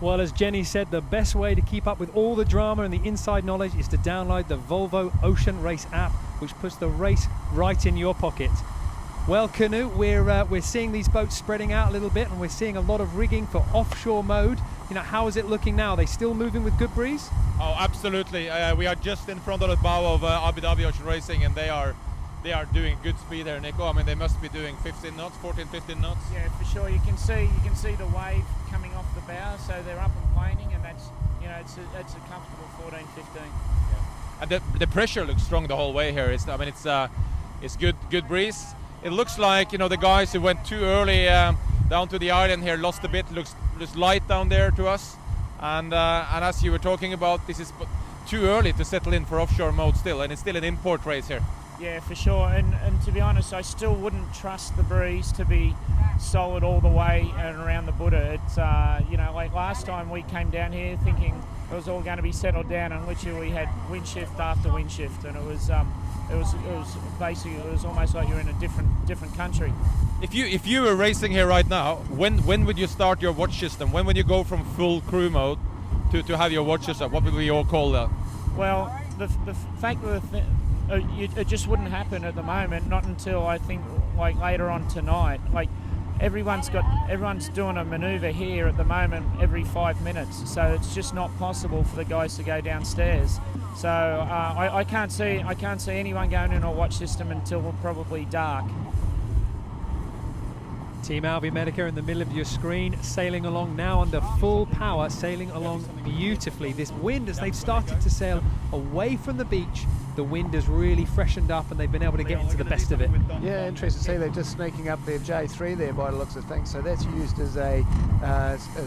Well, as Jenny said, the best way to keep up with all the drama and the inside knowledge is to download the Volvo Ocean Race app, which puts the race right in your pocket. Well, Canoe, we're seeing these boats spreading out a little bit, and we're seeing a lot of rigging for offshore mode. You know, how is it looking now? Are they still moving with good breeze? Oh, absolutely. We are just in front of the bow of Abu Dhabi Ocean Racing, and they are doing good speed there, Nico. I mean, they must be doing 15 knots, 14, 15 knots. Yeah, for sure. You can see the wave coming off the bow, so they're up and planing, and that's, you know, it's a comfortable 14, 15. Yeah. And the pressure looks strong the whole way here. It's good breeze. It looks like, you know, the guys who went too early down to the island here lost a bit. Looks light down there to us, and as you were talking about, this is too early to settle in for offshore mode still, and it's still an import race here. Yeah, for sure. And to be honest, I still wouldn't trust the breeze to be solid all the way and around the Buddha. It's you know, like last time we came down here thinking it was all going to be settled down, and literally we had wind shift after wind shift, and it was basically, it was almost like you're in a different country. If you were racing here right now, when would you start your watch system? When would you go from full crew mode to have your watch system? What would we all call that? Well, the fact that it just wouldn't happen at the moment, not until I think like later on tonight. Like everyone's doing a maneuver here at the moment every 5 minutes, so it's just not possible for the guys to go downstairs. So I can't see anyone going in a watch system until probably dark. Team Alvi Medica in the middle of your screen, sailing along now under full power, sailing along beautifully. This wind, as they've started to sail away from the beach, the wind has really freshened up and they've been able to get into the best of it. Yeah, interesting to see they're just sneaking up their J3 there by the looks of things. So that's used as a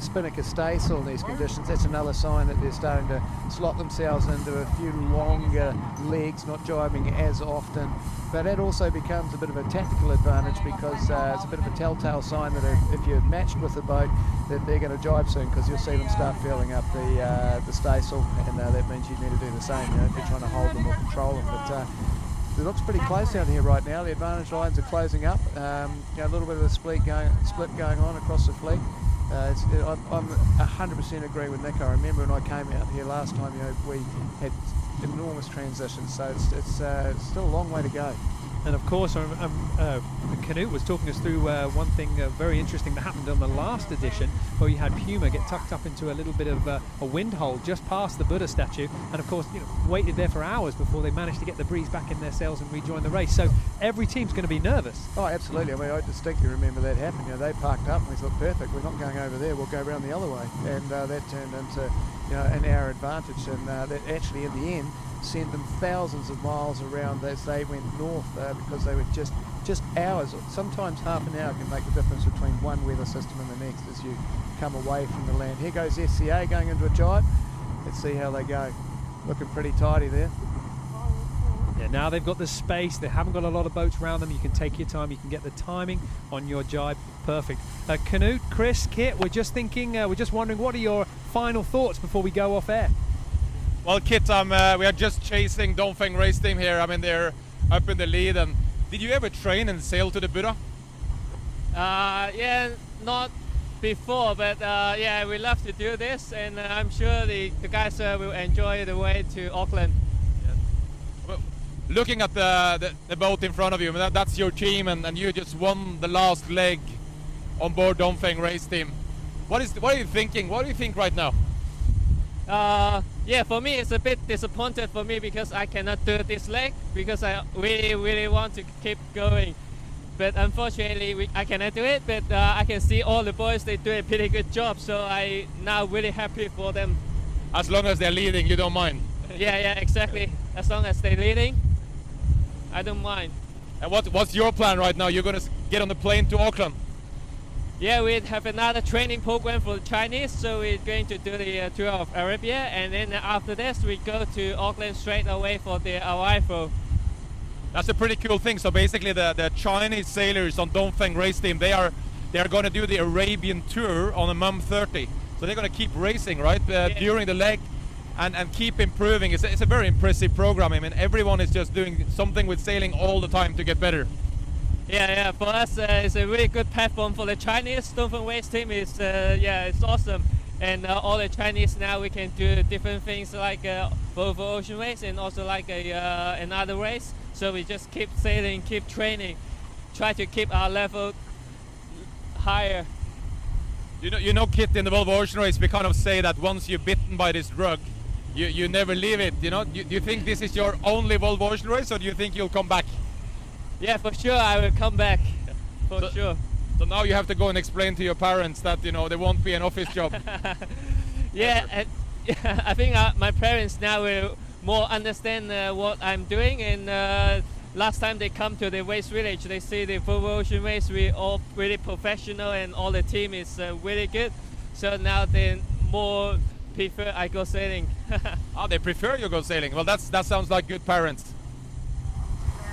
spinnaker staysail in these conditions. That's another sign that they're starting to slot themselves into a few longer legs, not jibing as often. But that also becomes a bit of a tactical advantage, because it's a bit of a telltale sign that if you're matched with the boat, that they're going to jibe soon, because you'll see them start filling up the staysail, and that means you need to do the same, you know, if you're trying to hold them or control them. But it looks pretty close down here right now. The advantage lines are closing up. You know, a little bit of a split going on across the fleet. I'm 100% agree with Nick. I remember when I came out here last time, you know, we had enormous transitions, so it's still a long way to go. And of course, Canute was talking us through one thing very interesting that happened on the last edition, where you had Puma get tucked up into a little bit of a wind hole just past the Buddha statue, and of course, waited there for hours before they managed to get the breeze back in their sails and rejoin the race. So every team's going to be nervous. Oh, absolutely. I mean, I distinctly remember that happened. They parked up and we thought, perfect, we're not going over there, we'll go around the other way. And that turned into an hour advantage, and that actually in the end sent them thousands of miles around as they went north, because they were just hours, sometimes half an hour can make the difference between one weather system and the next as you come away from the land. Here goes SCA going into a giant. Let's see how they go. Looking pretty tidy there. Yeah, now they've got the space, they haven't got a lot of boats around them, you can take your time, you can get the timing on your jibe perfect. Canute, Chris, Kit, we're just wondering, what are your final thoughts before we go off air? Well, Kit, we are just chasing Dongfeng race team here. I mean, they're up in the lead. And did you ever train and sail to the Buddha? Yeah, not before, but yeah, we love to do this, and I'm sure the guys will enjoy the way to Auckland. Yeah. Well, looking at the boat in front of you, that's your team, and you just won the last leg on board Dongfeng race team. What are you thinking? What do you think right now? Yeah, for me it's a bit disappointed for me because I cannot do this leg because I really want to keep going, but unfortunately I cannot do it. But I can see all the boys, they do a pretty good job, so I now really happy for them. As long as they're leading, you don't mind? Yeah, exactly. As long as they're leading, I don't mind. And what's your plan right now? You're gonna get on the plane to Auckland? Yeah, we have another training program for the Chinese, so we're going to do the tour of Arabia, and then after this we go to Auckland straight away for the arrival. That's a pretty cool thing. So basically the Chinese sailors on Dongfeng race team, they are going to do the Arabian tour on a MUM 30. So they're going to keep racing, right, during the leg and keep improving. It's a very impressive program. I mean, everyone is just doing something with sailing all the time to get better. Yeah, for us it's a really good platform for the Chinese Dongfeng race team. It's it's awesome, and all the Chinese now we can do different things like Volvo Ocean Race and also like another race. So we just keep sailing, keep training, try to keep our level higher. You know, Kit, in the Volvo Ocean Race we kind of say that once you're bitten by this drug, you never leave it. Do you think this is your only Volvo Ocean Race, or do you think you'll come back? Yeah, for sure I will come back, for sure. So now you have to go and explain to your parents that, there won't be an office job. Yeah, I think my parents now will more understand what I'm doing, and last time they come to the race village, they see the Volvo Ocean Race, we all really professional and all the team is really good. So now they more prefer I go sailing. Oh, they prefer you go sailing. Well, that sounds like good parents.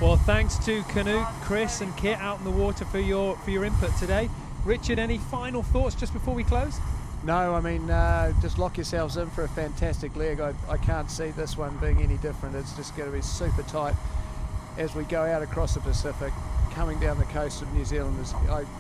Well, thanks to Canute, Chris and Kit out in the water for your input today. Richard, any final thoughts just before we close? No, I mean, just lock yourselves in for a fantastic leg. I can't see this one being any different. It's just going to be super tight as we go out across the Pacific, coming down the coast of New Zealand.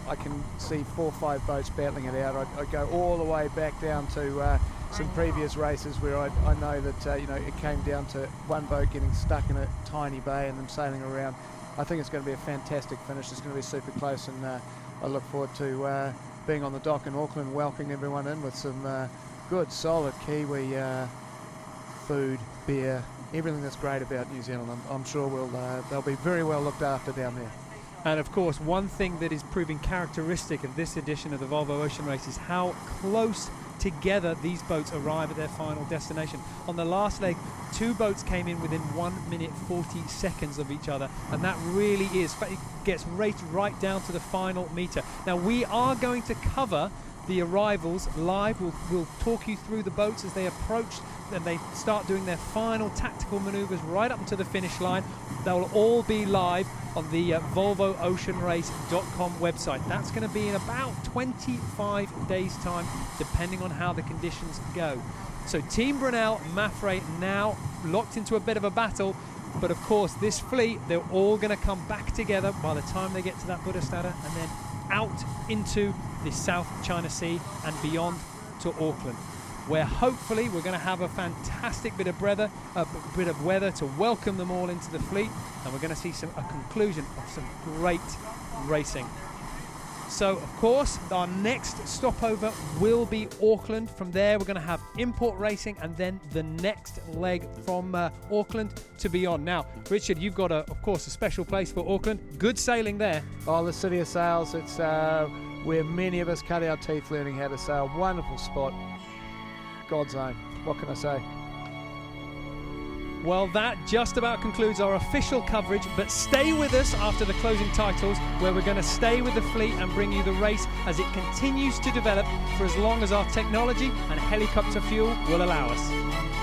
I can see 4 or 5 boats battling it out. I go all the way back down to some previous races where I know that it came down to one boat getting stuck in a tiny bay and them sailing around. I think it's going to be a fantastic finish. It's going to be super close, and I look forward to being on the dock in Auckland, welcoming everyone in with some good solid Kiwi food, beer, everything that's great about New Zealand. I'm sure they'll be very well looked after down there. And of course, one thing that is proving characteristic of this edition of the Volvo Ocean Race is how close together these boats arrive at their final destination. On the last leg, 2 boats came in within 1 minute 40 seconds of each other, and that really is, it gets rated right down to the final meter. Now we are going to cover the arrivals live. We'll talk you through the boats as they approach and they start doing their final tactical maneuvers right up to the finish line. They'll all be live on the VolvoOceanRace.com website. That's going to be in about 25 days time, depending on how the conditions go. So Team Brunel, Mafre now locked into a bit of a battle, but of course this fleet, they're all going to come back together by the time they get to that Buddha-Stata, and then out into the South China Sea and beyond to Auckland. where hopefully we're going to have a fantastic bit of weather to welcome them all into the fleet, and we're going to see a conclusion of some great racing. So, of course, our next stopover will be Auckland. From there, we're going to have import racing and then the next leg from Auckland to be on. Now, Richard, you've got, of course, a special place for Auckland. Good sailing there. Oh, the City of Sails. It's where many of us cut our teeth learning how to sail. Wonderful spot. God's own. What can I say? Well, that just about concludes our official coverage, but stay with us after the closing titles, where we're going to stay with the fleet and bring you the race as it continues to develop for as long as our technology and helicopter fuel will allow us.